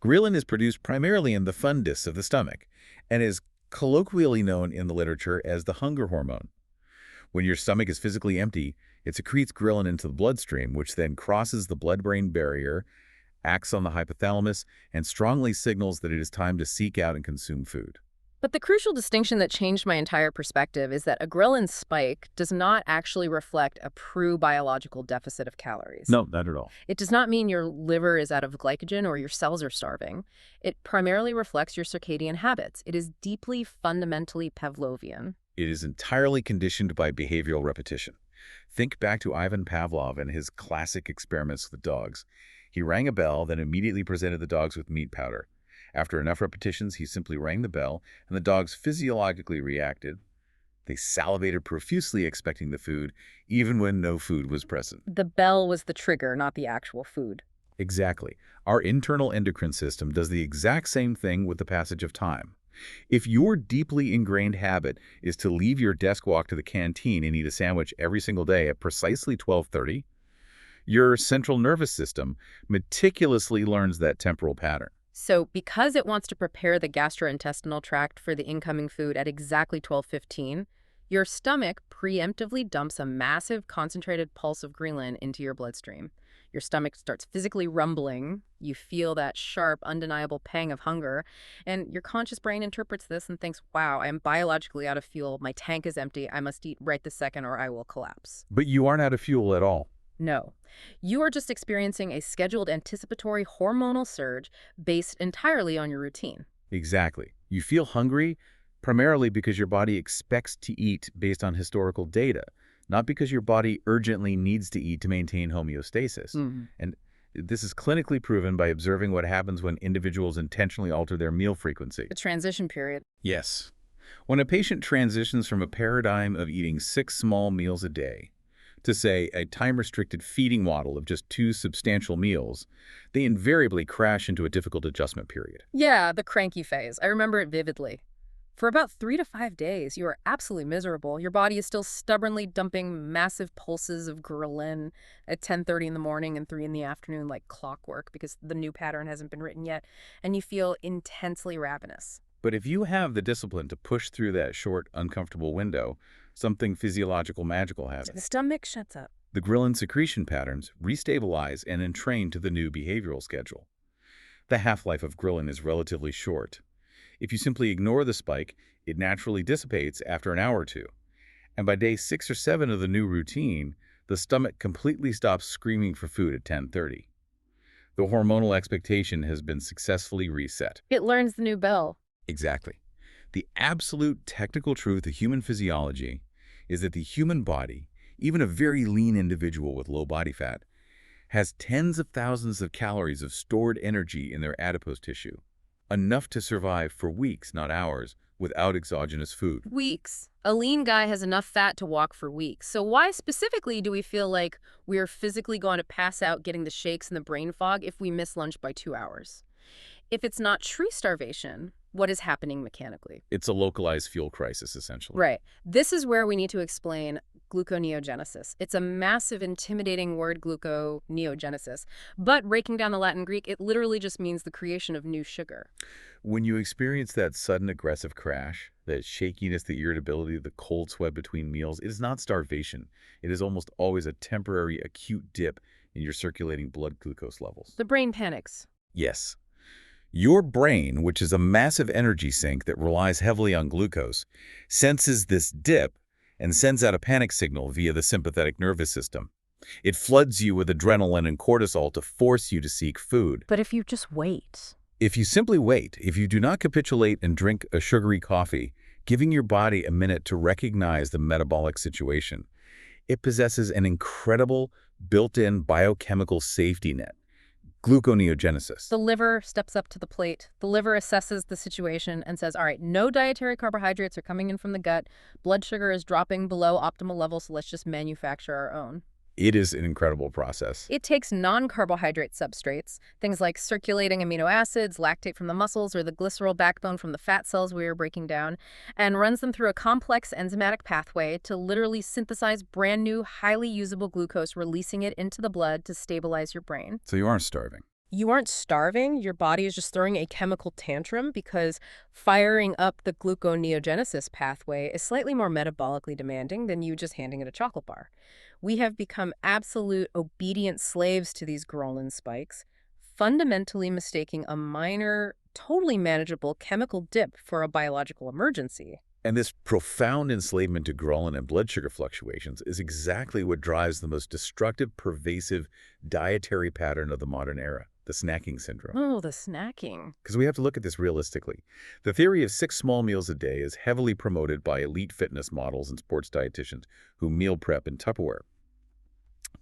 Speaker 2: Ghrelin is produced primarily in the fundus of the stomach and is colloquially known in the literature as the hunger hormone. When your stomach is physically empty, it secretes ghrelin into the bloodstream, which then crosses the blood-brain barrier, acts on the hypothalamus, and strongly signals that it is time to seek out and consume food.
Speaker 1: But the crucial distinction that changed my entire perspective is that a ghrelin spike does not actually reflect a true biological deficit of calories.
Speaker 2: No, not at all.
Speaker 1: It does not mean your liver is out of glycogen or your cells are starving. It primarily reflects your circadian habits. It is deeply, fundamentally Pavlovian.
Speaker 2: It is entirely conditioned by behavioral repetition. Think back to Ivan Pavlov and his classic experiments with dogs. He rang a bell, then immediately presented the dogs with meat powder. After enough repetitions, he simply rang the bell, and the dogs physiologically reacted. They salivated profusely expecting the food, even when no food was present.
Speaker 1: The bell was the trigger, not the actual food.
Speaker 2: Exactly. Our internal endocrine system does the exact same thing with the passage of time. If your deeply ingrained habit is to leave your desk walk to the canteen and eat a sandwich every single day at precisely 12:30, your central nervous system meticulously learns that temporal pattern.
Speaker 1: So because it wants to prepare the gastrointestinal tract for the incoming food at exactly 12:15, your stomach preemptively dumps a massive concentrated pulse of ghrelin into your bloodstream. Your stomach starts physically rumbling. You feel that sharp, undeniable pang of hunger. And your conscious brain interprets this and thinks, wow, I am biologically out of fuel. My tank is empty. I must eat right this second or I will collapse.
Speaker 2: But you aren't out of fuel at all.
Speaker 1: No. You are just experiencing a scheduled anticipatory hormonal surge based entirely on your routine.
Speaker 2: Exactly. You feel hungry primarily because your body expects to eat based on historical data, not because your body urgently needs to eat to maintain homeostasis. And this is clinically proven by observing what happens when individuals intentionally alter their meal frequency.
Speaker 1: The transition period.
Speaker 2: Yes. When a patient transitions from a paradigm of eating 6 small meals a day to, say, a time-restricted feeding model of just 2 substantial meals, they invariably crash into a difficult adjustment period.
Speaker 1: Yeah, the cranky phase. I remember it vividly. For about 3 to 5 days, you are absolutely miserable. Your body is still stubbornly dumping massive pulses of ghrelin at 10:30 in the morning and 3 in the afternoon like clockwork because the new pattern hasn't been written yet, and you feel intensely ravenous.
Speaker 2: But if you have the discipline to push through that short, uncomfortable window, something physiological magical
Speaker 1: The
Speaker 2: happens.
Speaker 1: stomach shuts up.
Speaker 2: The ghrelin secretion patterns restabilize and entrain to the new behavioral schedule. The half-life of ghrelin is relatively short. If you simply ignore the spike, it naturally dissipates after an hour or two. And by day 6 or 7 of the new routine, the stomach completely stops screaming for food at 10:30. The hormonal expectation has been successfully reset.
Speaker 1: It learns the new bell.
Speaker 2: Exactly. The absolute technical truth of human physiology is that the human body, even a very lean individual with low body fat, has tens of thousands of calories of stored energy in their adipose tissue, enough to survive for weeks, not hours, without exogenous food.
Speaker 1: Weeks. A lean guy has enough fat to walk for weeks. So why specifically do we feel like we're physically going to pass out getting the shakes and the brain fog if we miss lunch by 2 hours? If it's not true starvation, what is happening mechanically?
Speaker 2: It's a localized fuel crisis, essentially.
Speaker 1: Right. This is where we need to explain gluconeogenesis. It's a massive, intimidating word, gluconeogenesis. But breaking down the Latin Greek, it literally just means the creation of new sugar.
Speaker 2: When you experience that sudden aggressive crash, that shakiness, the irritability, the cold sweat between meals, it is not starvation. It is almost always a temporary acute dip in your circulating blood glucose levels.
Speaker 1: The brain panics.
Speaker 2: Yes. Your brain, which is a massive energy sink that relies heavily on glucose, senses this dip and sends out a panic signal via the sympathetic nervous system. It floods you with adrenaline and cortisol to force you to seek food.
Speaker 1: But if you just wait.
Speaker 2: If you simply wait, if you do not capitulate and drink a sugary coffee, giving your body a minute to recognize the metabolic situation, it possesses an incredible built-in biochemical safety net. Gluconeogenesis.
Speaker 1: The liver steps up to the plate. The liver assesses the situation and says, all right, no dietary carbohydrates are coming in from the gut. Blood sugar is dropping below optimal levels, so let's just manufacture our own.
Speaker 2: It is an incredible process.
Speaker 1: It takes non-carbohydrate substrates, things like circulating amino acids, lactate from the muscles, or the glycerol backbone from the fat cells we are breaking down, and runs them through a complex enzymatic pathway to literally synthesize brand new, highly usable glucose, releasing it into the blood to stabilize your brain.
Speaker 2: So you aren't starving.
Speaker 1: You aren't starving. Your body is just throwing a chemical tantrum because firing up the gluconeogenesis pathway is slightly more metabolically demanding than you just handing it a chocolate bar. We have become absolute obedient slaves to these ghrelin spikes, fundamentally mistaking a minor, totally manageable chemical dip for a biological emergency.
Speaker 2: And this profound enslavement to ghrelin and blood sugar fluctuations is exactly what drives the most destructive, pervasive dietary pattern of the modern era, the snacking syndrome.
Speaker 1: Oh, the snacking.
Speaker 2: Because we have to look at this realistically. The theory of 6 small meals a day is heavily promoted by elite fitness models and sports dietitians who meal prep in Tupperware.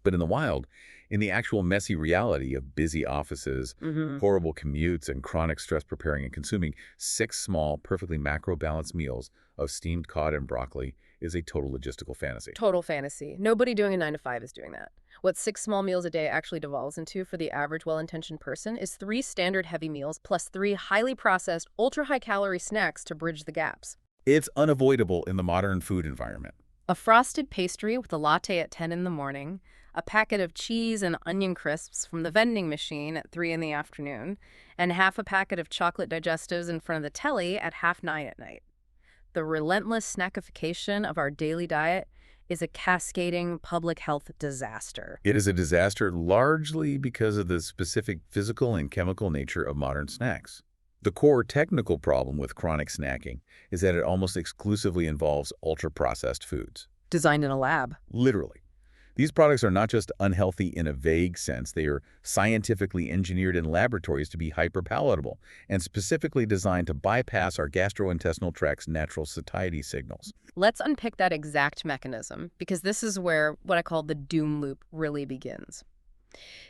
Speaker 2: But in the wild, in the actual messy reality of busy offices, horrible commutes, and chronic stress preparing and consuming 6 small, perfectly macro-balanced meals of steamed cod and broccoli is a total logistical fantasy.
Speaker 1: Total fantasy. Nobody doing a 9 to 5 is doing that. What 6 small meals a day actually devolves into for the average well-intentioned person is 3 standard heavy meals plus 3 highly processed, ultra-high-calorie snacks to bridge the gaps.
Speaker 2: It's unavoidable in the modern food environment.
Speaker 1: A frosted pastry with a latte at 10 in the morning, a packet of cheese and onion crisps from the vending machine at 3 in the afternoon, and half a packet of chocolate digestives in front of the telly at 9:30 at night. The relentless snackification of our daily diet is a cascading public health disaster.
Speaker 2: It is a disaster largely because of the specific physical and chemical nature of modern snacks. The core technical problem with chronic snacking is that it almost exclusively involves ultra-processed foods.
Speaker 1: Designed in a lab.
Speaker 2: Literally. These products are not just unhealthy in a vague sense, they are scientifically engineered in laboratories to be hyperpalatable and specifically designed to bypass our gastrointestinal tract's natural satiety signals.
Speaker 1: Let's unpick that exact mechanism, because this is where what I call the doom loop really begins.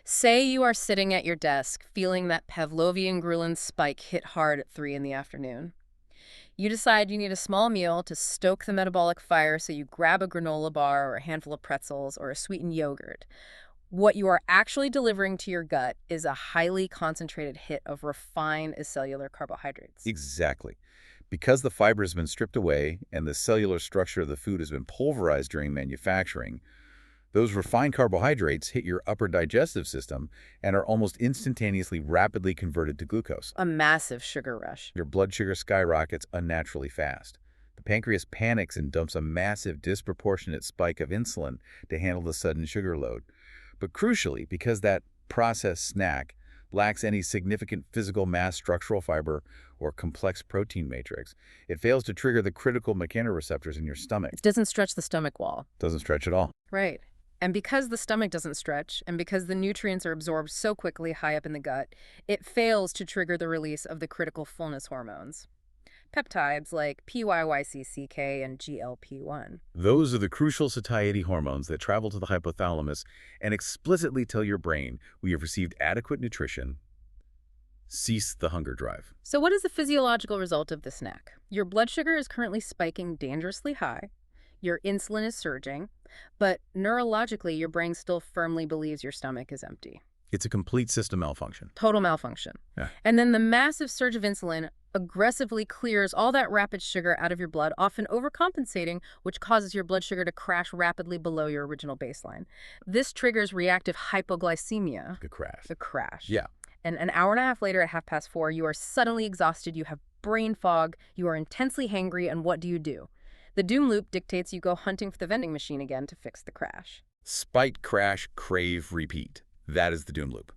Speaker 1: Say you are sitting at your desk feeling that Pavlovian Ghrelin spike hit hard at 3 in the afternoon. You decide you need a small meal to stoke the metabolic fire, so you grab a granola bar or a handful of pretzels or a sweetened yogurt. What you are actually delivering to your gut is a highly concentrated hit of refined cellular carbohydrates.
Speaker 2: Exactly. Because the fiber has been stripped away and the cellular structure of the food has been pulverized during manufacturing, those refined carbohydrates hit your upper digestive system and are almost instantaneously rapidly converted to glucose.
Speaker 1: A massive sugar rush.
Speaker 2: Your blood sugar skyrockets unnaturally fast. The pancreas panics and dumps a massive, disproportionate spike of insulin to handle the sudden sugar load. But crucially, because that processed snack lacks any significant physical mass, structural fiber, or complex protein matrix, it fails to trigger the critical mechanoreceptors in your stomach.
Speaker 1: It doesn't stretch the stomach wall.
Speaker 2: Doesn't stretch at all.
Speaker 1: Right. And because the stomach doesn't stretch, and because the nutrients are absorbed so quickly high up in the gut, it fails to trigger the release of the critical fullness hormones. Peptides like PYYCCK and GLP-1.
Speaker 2: Those are the crucial satiety hormones that travel to the hypothalamus and explicitly tell your brain we have received adequate nutrition. Cease the hunger drive.
Speaker 1: So what is the physiological result of the snack? Your blood sugar is currently spiking dangerously high. Your insulin is surging, but neurologically, your brain still firmly believes your stomach is empty.
Speaker 2: It's a complete system malfunction.
Speaker 1: Total malfunction.
Speaker 2: Yeah.
Speaker 1: And then the massive surge of insulin aggressively clears all that rapid sugar out of your blood, often overcompensating, which causes your blood sugar to crash rapidly below your original baseline. This triggers reactive hypoglycemia.
Speaker 2: The crash.
Speaker 1: The crash.
Speaker 2: Yeah.
Speaker 1: And an hour and a half later at 4:30, you are suddenly exhausted, you have brain fog, you are intensely hangry, and what do? The doom loop dictates you go hunting for the vending machine again to fix the crash.
Speaker 2: Spike, crash, crave, repeat. That is the doom loop.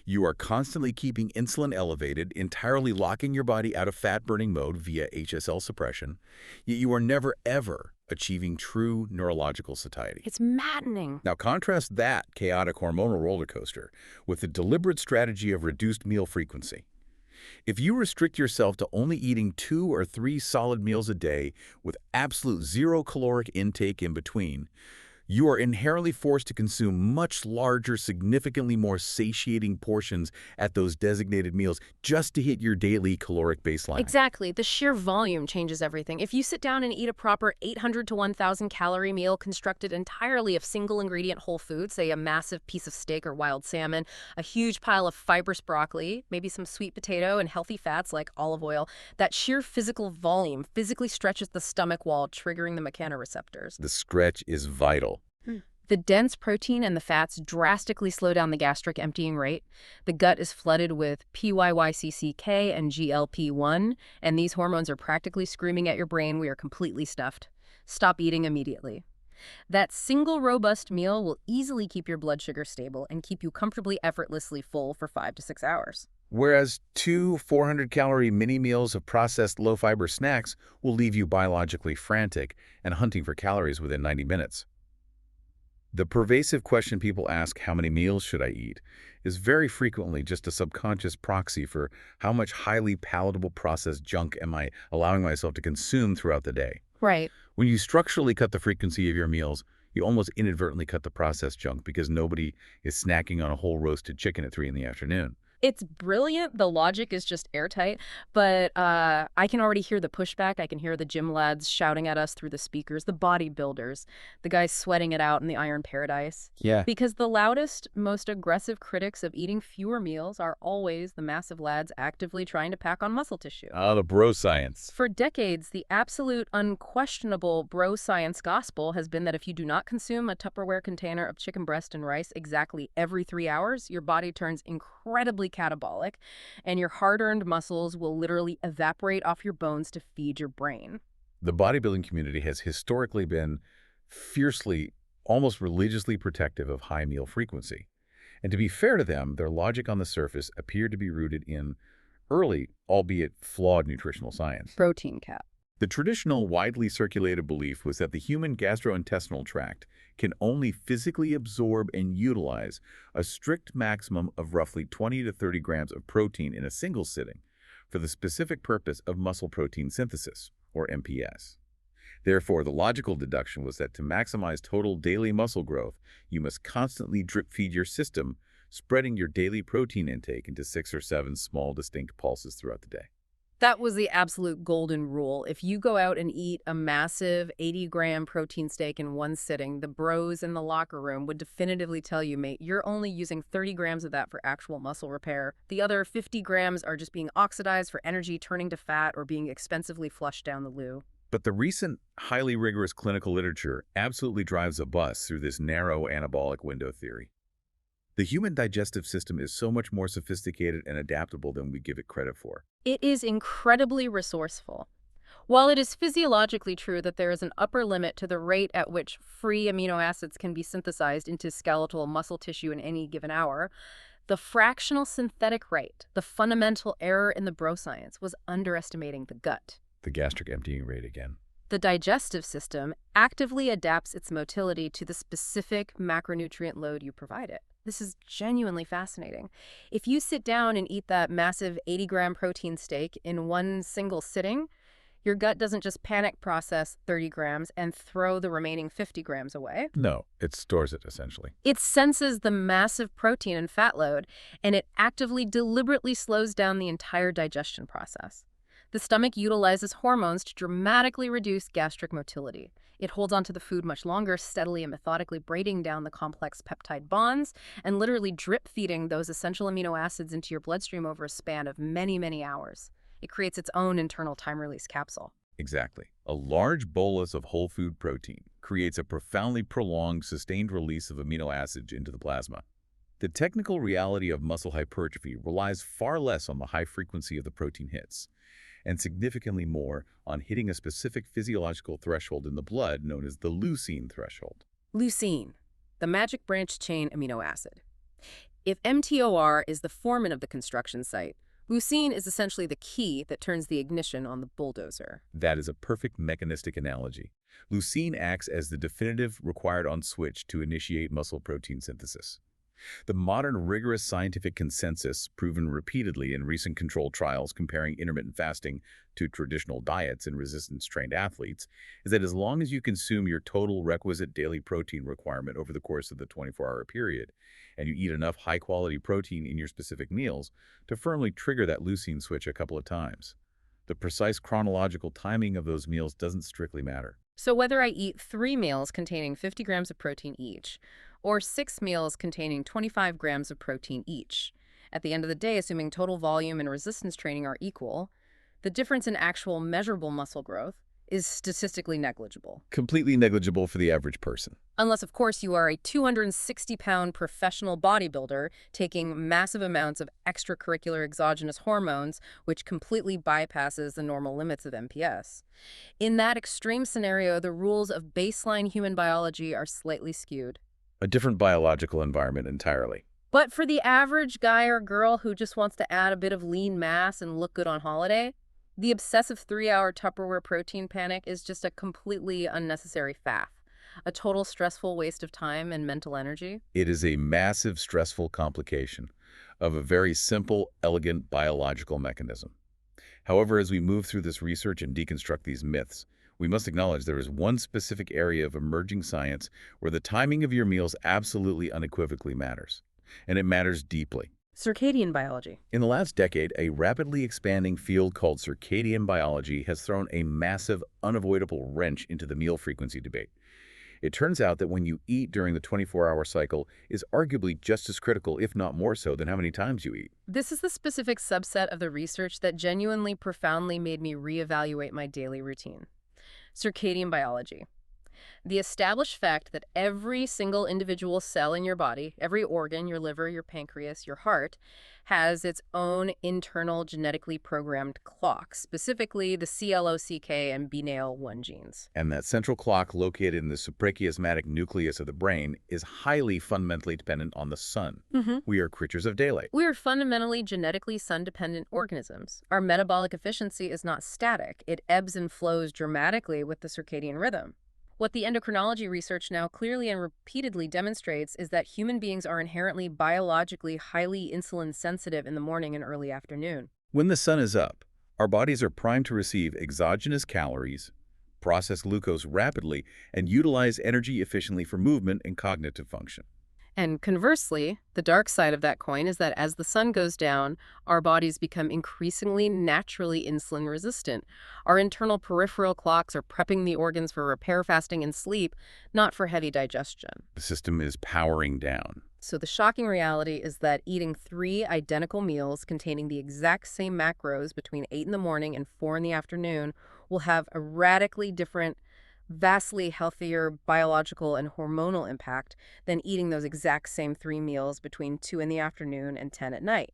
Speaker 2: You are constantly keeping insulin elevated, entirely locking your body out of fat-burning mode via HSL suppression, yet you are never, ever achieving true neurological satiety.
Speaker 1: It's maddening.
Speaker 2: Now contrast that chaotic hormonal roller coaster with the deliberate strategy of reduced meal frequency. If you restrict yourself to only eating 2 or 3 solid meals a day with absolute zero caloric intake in between, you are inherently forced to consume much larger, significantly more satiating portions at those designated meals just to hit your daily caloric baseline.
Speaker 1: Exactly. The sheer volume changes everything. If you sit down and eat a proper 800 to 1,000 calorie meal constructed entirely of single ingredient whole foods, say a massive piece of steak or wild salmon, a huge pile of fibrous broccoli, maybe some sweet potato and healthy fats like olive oil, that sheer physical volume physically stretches the stomach wall, triggering the mechanoreceptors.
Speaker 2: The stretch is vital.
Speaker 1: The dense protein and the fats drastically slow down the gastric emptying rate. The gut is flooded with PYYCCK and GLP-1, and these hormones are practically screaming at your brain, we are completely stuffed. Stop eating immediately. That single robust meal will easily keep your blood sugar stable and keep you comfortably, effortlessly full for 5 to 6 hours.
Speaker 2: Whereas 2 400-calorie mini meals of processed low-fiber snacks will leave you biologically frantic and hunting for calories within 90 minutes. The pervasive question people ask, how many meals should I eat, is very frequently just a subconscious proxy for how much highly palatable processed junk am I allowing myself to consume throughout the day.
Speaker 1: Right.
Speaker 2: When you structurally cut the frequency of your meals, you almost inadvertently cut the processed junk because nobody is snacking on a whole roasted chicken at 3 in the afternoon.
Speaker 1: It's brilliant. The logic is just airtight. But I can already hear the pushback. I can hear the gym lads shouting at us through the speakers, the bodybuilders, the guys sweating it out in the Iron Paradise.
Speaker 2: Yeah.
Speaker 1: Because the loudest, most aggressive critics of eating fewer meals are always the massive lads actively trying to pack on muscle tissue.
Speaker 2: Ah, the bro science.
Speaker 1: For decades, the absolute unquestionable bro science gospel has been that if you do not consume a Tupperware container of chicken breast and rice exactly every 3 hours, your body turns incredibly catabolic, and your hard-earned muscles will literally evaporate off your bones to feed your brain.
Speaker 2: The bodybuilding community has historically been fiercely, almost religiously protective of high meal frequency. And to be fair to them, their logic on the surface appeared to be rooted in early, albeit flawed, nutritional science.
Speaker 1: Protein cap.
Speaker 2: The traditional, widely circulated belief was that the human gastrointestinal tract can only physically absorb and utilize a strict maximum of roughly 20 to 30 grams of protein in a single sitting for the specific purpose of muscle protein synthesis, or MPS. Therefore, the logical deduction was that to maximize total daily muscle growth, you must constantly drip-feed your system, spreading your daily protein intake into 6 or 7 small, distinct pulses throughout the day.
Speaker 1: That was the absolute golden rule. If you go out and eat a massive 80-gram protein steak in one sitting, the bros in the locker room would definitively tell you, mate, you're only using 30 grams of that for actual muscle repair. The other 50 grams are just being oxidized for energy, turning to fat, or being expensively flushed down the loo.
Speaker 2: But the recent, highly rigorous clinical literature absolutely drives a bus through this narrow anabolic window theory. The human digestive system is so much more sophisticated and adaptable than we give it credit for.
Speaker 1: It is incredibly resourceful. While it is physiologically true that there is an upper limit to the rate at which free amino acids can be synthesized into skeletal muscle tissue in any given hour, the fractional synthetic rate, the fundamental error in the bro science, was underestimating the gut.
Speaker 2: The gastric emptying rate again.
Speaker 1: The digestive system actively adapts its motility to the specific macronutrient load you provide it. This is genuinely fascinating. If you sit down and eat that massive 80-gram protein steak in one single sitting, your gut doesn't just panic process 30 grams and throw the remaining 50 grams away.
Speaker 2: No, it stores it, essentially.
Speaker 1: It senses the massive protein and fat load, and it actively, deliberately slows down the entire digestion process. The stomach utilizes hormones to dramatically reduce gastric motility. It holds onto the food much longer, steadily and methodically breaking down the complex peptide bonds and literally drip-feeding those essential amino acids into your bloodstream over a span of many, many hours. It creates its own internal time-release capsule.
Speaker 2: Exactly. A large bolus of whole food protein creates a profoundly prolonged, sustained release of amino acids into the plasma. The technical reality of muscle hypertrophy relies far less on the high frequency of the protein hits, and significantly more on hitting a specific physiological threshold in the blood known as the leucine threshold.
Speaker 1: Leucine, the magic branch-chain amino acid. If mTOR is the foreman of the construction site, leucine is essentially the key that turns the ignition on the bulldozer.
Speaker 2: That is a perfect mechanistic analogy. Leucine acts as the definitive required-on switch to initiate muscle protein synthesis. The modern rigorous scientific consensus, proven repeatedly in recent controlled trials comparing intermittent fasting to traditional diets in resistance-trained athletes, is that as long as you consume your total requisite daily protein requirement over the course of the 24-hour period, and you eat enough high-quality protein in your specific meals to firmly trigger that leucine switch a couple of times, the precise chronological timing of those meals doesn't strictly matter.
Speaker 1: So whether I eat 3 meals containing 50 grams of protein each, or 6 meals containing 25 grams of protein each, at the end of the day, assuming total volume and resistance training are equal, the difference in actual measurable muscle growth is statistically negligible.
Speaker 2: Completely negligible for the average person.
Speaker 1: Unless, of course, you are a 260-pound professional bodybuilder taking massive amounts of extracurricular exogenous hormones, which completely bypasses the normal limits of MPS. In that extreme scenario, the rules of baseline human biology are slightly skewed.
Speaker 2: A different biological environment entirely.
Speaker 1: But for the average guy or girl who just wants to add a bit of lean mass and look good on holiday, the obsessive 3-hour Tupperware protein panic is just a completely unnecessary faff, a total stressful waste of time and mental energy.
Speaker 2: It is a massive stressful complication of a very simple, elegant biological mechanism. However, as we move through this research and deconstruct these myths, we must acknowledge there is one specific area of emerging science where the timing of your meals absolutely unequivocally matters. And it matters deeply.
Speaker 1: Circadian biology.
Speaker 2: In the last decade, a rapidly expanding field called circadian biology has thrown a massive, unavoidable wrench into the meal frequency debate. It turns out that when you eat during the 24-hour cycle is arguably just as critical, if not more so, than how many times you eat.
Speaker 1: This is the specific subset of the research that genuinely profoundly made me reevaluate my daily routine. Circadian biology. The established fact that every single individual cell in your body, every organ, your liver, your pancreas, your heart, has its own internal genetically programmed clock, specifically the CLOCK and BNAL1 genes.
Speaker 2: And that central clock located in the suprachiasmatic nucleus of the brain is highly fundamentally dependent on the sun. We are creatures of daylight.
Speaker 1: We are fundamentally genetically sun-dependent organisms. Our metabolic efficiency is not static. It ebbs and flows dramatically with the circadian rhythm. What the endocrinology research now clearly and repeatedly demonstrates is that human beings are inherently biologically highly insulin sensitive in the morning and early afternoon.
Speaker 2: When the sun is up, our bodies are primed to receive exogenous calories, process glucose rapidly, and utilize energy efficiently for movement and cognitive function.
Speaker 1: And conversely, the dark side of that coin is that as the sun goes down, our bodies become increasingly naturally insulin resistant. Our internal peripheral clocks are prepping the organs for repair, fasting, and sleep, not for heavy digestion.
Speaker 2: The system is powering down.
Speaker 1: So the shocking reality is that eating 3 identical meals containing the exact same macros between 8 in the morning and 4 in the afternoon will have a radically different, vastly healthier biological and hormonal impact than eating those exact same 3 meals between 2 in the afternoon and 10 at night.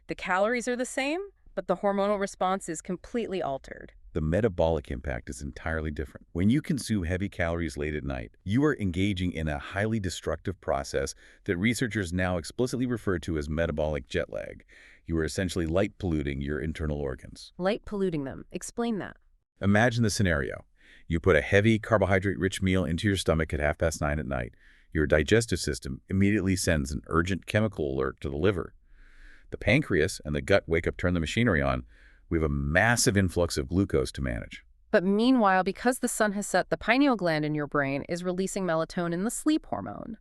Speaker 1: The calories are the same, but the hormonal response is completely altered.
Speaker 2: The metabolic impact is entirely different. When you consume heavy calories late at night, you are engaging in a highly destructive process that researchers now explicitly refer to as metabolic jet lag. You are essentially light polluting your internal organs.
Speaker 1: Light polluting them. Explain that.
Speaker 2: Imagine the scenario. You put a heavy, carbohydrate-rich meal into your stomach at 9:30 at night. Your digestive system immediately sends an urgent chemical alert to the liver. The pancreas and the gut wake up, turn the machinery on. We have a massive influx of glucose to manage.
Speaker 1: But meanwhile, because the sun has set, the pineal gland in your brain is releasing melatonin, the sleep hormone.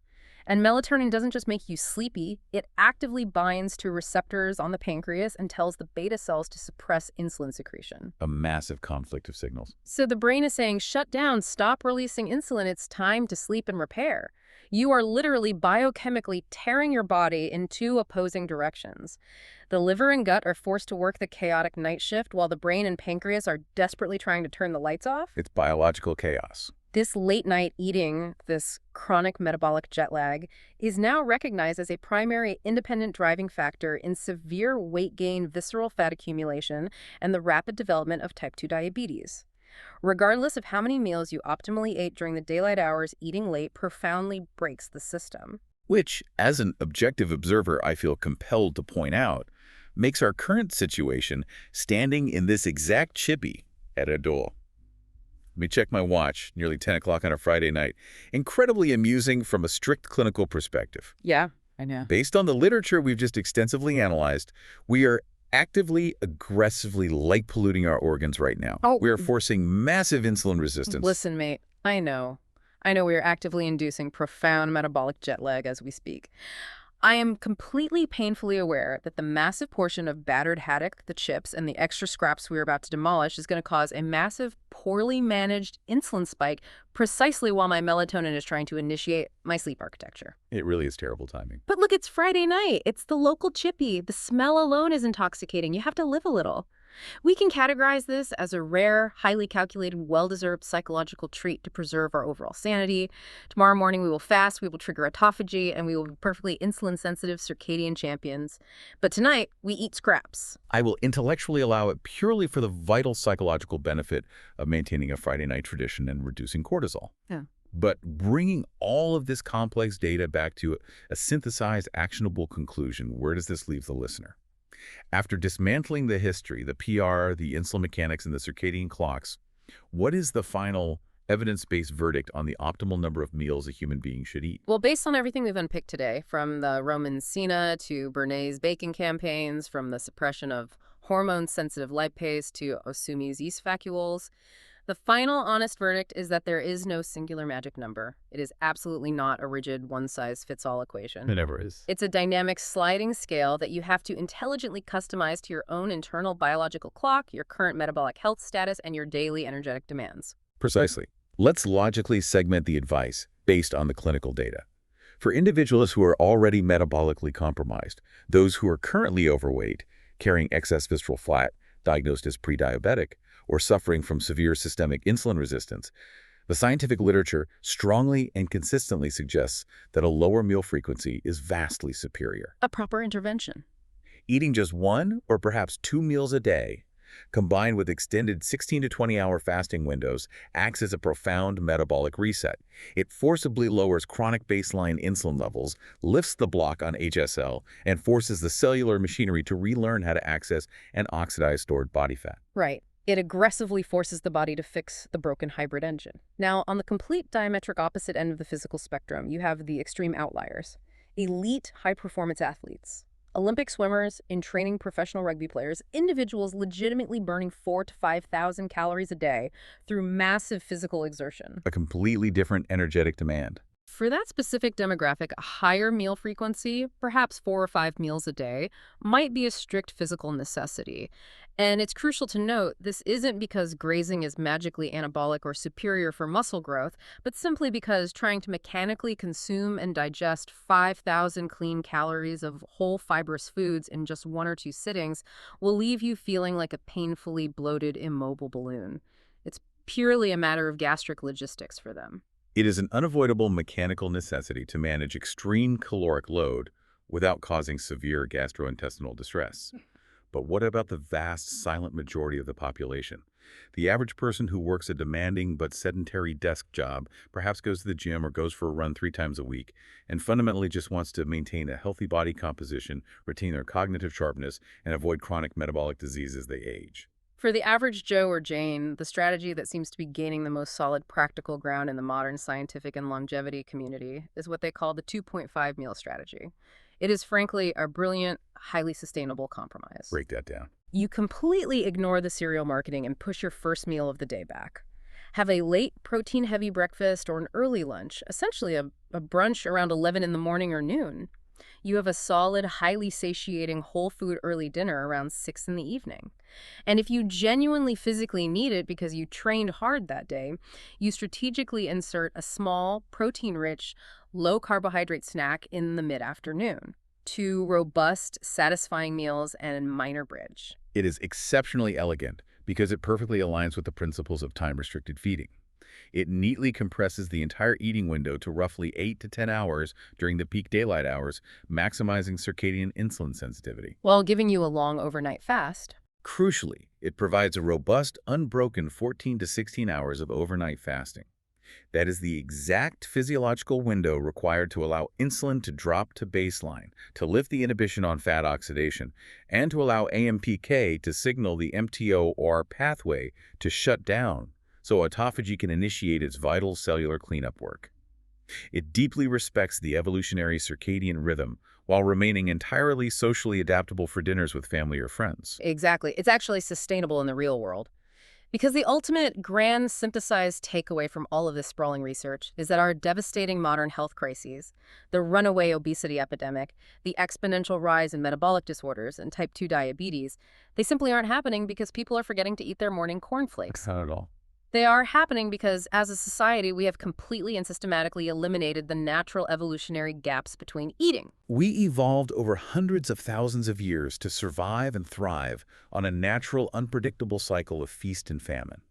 Speaker 1: And melatonin doesn't just make you sleepy, it actively binds to receptors on the pancreas and tells the beta cells to suppress insulin secretion.
Speaker 2: A massive conflict of signals.
Speaker 1: So the brain is saying, shut down, stop releasing insulin, it's time to sleep and repair. You are literally biochemically tearing your body in 2 opposing directions. The liver and gut are forced to work the chaotic night shift while the brain and pancreas are desperately trying to turn the lights off.
Speaker 2: It's biological chaos.
Speaker 1: This late-night eating, this chronic metabolic jet lag, is now recognized as a primary independent driving factor in severe weight gain, visceral fat accumulation, and the rapid development of type 2 diabetes. Regardless of how many meals you optimally ate during the daylight hours, eating late profoundly breaks the system.
Speaker 2: Which, as an objective observer, I feel compelled to point out, makes our current situation, standing in this exact chippy at a door. Let me check my watch, nearly 10 o'clock on a Friday night. Incredibly amusing from a strict clinical perspective.
Speaker 1: Yeah, I know.
Speaker 2: Based on the literature we've just extensively analyzed, we are actively, aggressively light polluting our organs right now. We are forcing massive insulin resistance.
Speaker 1: Listen, mate, I know we are actively inducing profound metabolic jet lag as we speak. I am completely painfully aware that the massive portion of battered haddock, the chips, and the extra scraps we are about to demolish is going to cause a massive, poorly managed insulin spike precisely while my melatonin is trying to initiate my sleep architecture.
Speaker 2: It really is terrible timing.
Speaker 1: But look, it's Friday night. It's the local chippy. The smell alone is intoxicating. You have to live a little. We can categorize this as a rare, highly calculated, well-deserved psychological treat to preserve our overall sanity. Tomorrow morning we will fast, we will trigger autophagy, and we will be perfectly insulin-sensitive circadian champions. But tonight, we eat scraps.
Speaker 2: I will intellectually allow it purely for the vital psychological benefit of maintaining a Friday night tradition and reducing cortisol.
Speaker 1: Yeah.
Speaker 2: But bringing all of this complex data back to a synthesized, actionable conclusion, where does this leave the listener? After dismantling the history, the PR, the insulin mechanics, and the circadian clocks, what is the final evidence-based verdict on the optimal number of meals a human being should eat?
Speaker 1: Well, based on everything we've unpicked today, from the Roman Cena to Bernays baking campaigns, from the suppression of hormone-sensitive lipase to Osumi's yeast vacuoles, The final honest verdict is that there is no singular magic number. It is absolutely not a rigid one-size-fits-all equation.
Speaker 2: It never is.
Speaker 1: It's a dynamic sliding scale that you have to intelligently customize to your own internal biological clock, your current metabolic health status, and your daily energetic demands.
Speaker 2: Precisely. Let's logically segment the advice based on the clinical data. For individuals who are already metabolically compromised, those who are currently overweight, carrying excess visceral fat, diagnosed as pre-diabetic, or suffering from severe systemic insulin resistance, the scientific literature strongly and consistently suggests that a lower meal frequency is vastly superior.
Speaker 1: A proper intervention.
Speaker 2: Eating just 1 or perhaps 2 meals a day, combined with extended 16 to 20-hour fasting windows, acts as a profound metabolic reset. It forcibly lowers chronic baseline insulin levels, lifts the block on HSL, and forces the cellular machinery to relearn how to access and oxidize stored body fat.
Speaker 1: Right. It aggressively forces the body to fix the broken hybrid engine. Now, on the complete diametric opposite end of the physical spectrum, you have the extreme outliers. Elite high-performance athletes. Olympic swimmers, in training professional rugby players, individuals legitimately burning 4,000 to 5,000 calories a day through massive physical exertion.
Speaker 2: A completely different energetic demand.
Speaker 1: For that specific demographic, a higher meal frequency, perhaps 4 or 5 meals a day, might be a strict physical necessity. And it's crucial to note this isn't because grazing is magically anabolic or superior for muscle growth, but simply because trying to mechanically consume and digest 5,000 clean calories of whole fibrous foods in just 1 or 2 sittings will leave you feeling like a painfully bloated, immobile balloon. It's purely a matter of gastric logistics for them.
Speaker 2: It is an unavoidable mechanical necessity to manage extreme caloric load without causing severe gastrointestinal distress. But what about the vast, silent majority of the population? The average person who works a demanding but sedentary desk job, perhaps goes to the gym or goes for a run 3 times a week, and fundamentally just wants to maintain a healthy body composition, retain their cognitive sharpness, and avoid chronic metabolic disease as they age.
Speaker 1: For the average Joe or Jane, the strategy that seems to be gaining the most solid practical ground in the modern scientific and longevity community is what they call the 2.5 meal strategy. It is frankly a brilliant, highly sustainable compromise.
Speaker 2: Break that down.
Speaker 1: You completely ignore the cereal marketing and push your first meal of the day back. Have a late, protein-heavy breakfast or an early lunch, essentially a brunch around 11 in the morning or noon. You have a solid, highly satiating whole food early dinner around 6 in the evening. And if you genuinely physically need it because you trained hard that day, you strategically insert a small, protein-rich, low-carbohydrate snack in the mid-afternoon. 2 robust, satisfying meals and a minor bridge.
Speaker 2: It is exceptionally elegant because it perfectly aligns with the principles of time-restricted feeding. It neatly compresses the entire eating window to roughly 8 to 10 hours during the peak daylight hours, maximizing circadian insulin sensitivity.
Speaker 1: While giving you a long overnight fast.
Speaker 2: Crucially, it provides a robust, unbroken 14 to 16 hours of overnight fasting. That is the exact physiological window required to allow insulin to drop to baseline, to lift the inhibition on fat oxidation, and to allow AMPK to signal the MTOR pathway to shut down, so autophagy can initiate its vital cellular cleanup work. It deeply respects the evolutionary circadian rhythm while remaining entirely socially adaptable for dinners with family or friends.
Speaker 1: Exactly. It's actually sustainable in the real world. Because the ultimate grand synthesized takeaway from all of this sprawling research is that our devastating modern health crises, the runaway obesity epidemic, the exponential rise in metabolic disorders and type 2 diabetes, they simply aren't happening because people are forgetting to eat their morning cornflakes.
Speaker 2: Not at all.
Speaker 1: They are happening because, as a society, we have completely and systematically eliminated the natural evolutionary gaps between eating.
Speaker 2: We evolved over hundreds of thousands of years to survive and thrive on a natural, unpredictable cycle of feast and famine.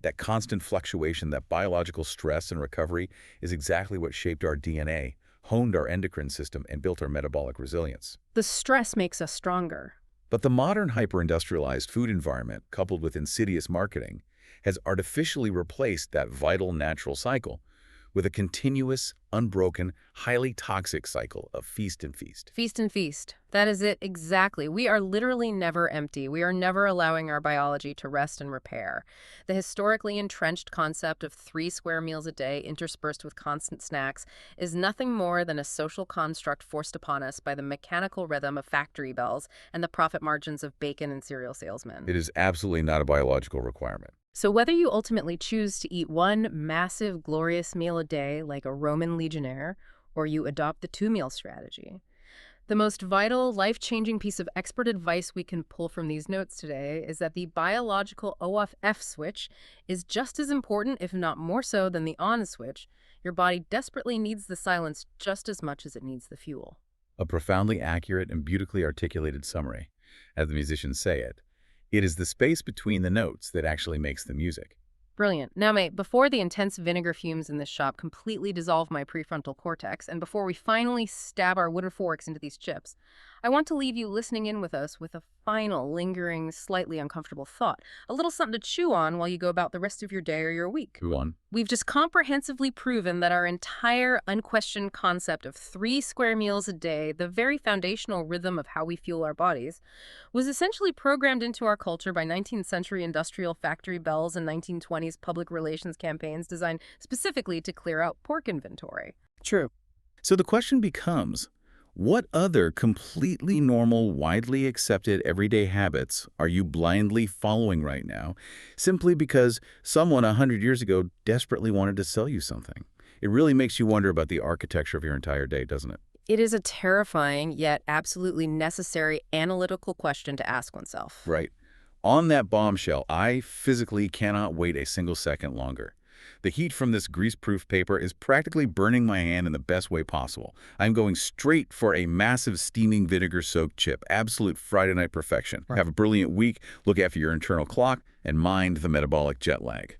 Speaker 2: That constant fluctuation, that biological stress and recovery is exactly what shaped our DNA, honed our endocrine system, and built our metabolic resilience.
Speaker 1: The stress makes us stronger.
Speaker 2: But the modern hyper-industrialized food environment, coupled with insidious marketing, has artificially replaced that vital natural cycle with a continuous, unbroken, highly toxic cycle of feast and feast.
Speaker 1: Feast and feast. That is it exactly. We are literally never empty. We are never allowing our biology to rest and repair. The historically entrenched concept of 3 square meals a day interspersed with constant snacks is nothing more than a social construct forced upon us by the mechanical rhythm of factory bells and the profit margins of bacon and cereal salesmen.
Speaker 2: It is absolutely not a biological requirement.
Speaker 1: So whether you ultimately choose to eat one massive, glorious meal a day like a Roman legionnaire, or you adopt the two-meal strategy, the most vital, life-changing piece of expert advice we can pull from these notes today is that the biological OFF switch is just as important, if not more so, than the on switch. Your body desperately needs the silence just as much as it needs the fuel.
Speaker 2: A profoundly accurate and beautifully articulated summary. As the musicians say it, it is the space between the notes that actually makes the music.
Speaker 1: Brilliant. Now, mate, before the intense vinegar fumes in this shop completely dissolve my prefrontal cortex, and before we finally stab our wooden forks into these chips, I want to leave you listening in with us with a final, lingering, slightly uncomfortable thought. A little something to chew on while you go about the rest of your day or your week.
Speaker 2: Go on.
Speaker 1: We've just comprehensively proven that our entire unquestioned concept of 3 square meals a day, the very foundational rhythm of how we fuel our bodies, was essentially programmed into our culture by 19th century industrial factory bells and 1920s public relations campaigns designed specifically to clear out pork inventory.
Speaker 2: True. So the question becomes, what other completely normal, widely accepted everyday habits are you blindly following right now, simply because someone 100 years ago desperately wanted to sell you something? It really makes you wonder about the architecture of your entire day, doesn't it?
Speaker 1: It is a terrifying yet absolutely necessary analytical question to ask oneself.
Speaker 2: Right. On that bombshell, I physically cannot wait a single second longer. The heat from this grease-proof paper is practically burning my hand in the best way possible. I'm going straight for a massive steaming vinegar-soaked chip. Absolute Friday night perfection.
Speaker 1: Right.
Speaker 2: Have a brilliant week, look after your internal clock, and mind the metabolic jet lag.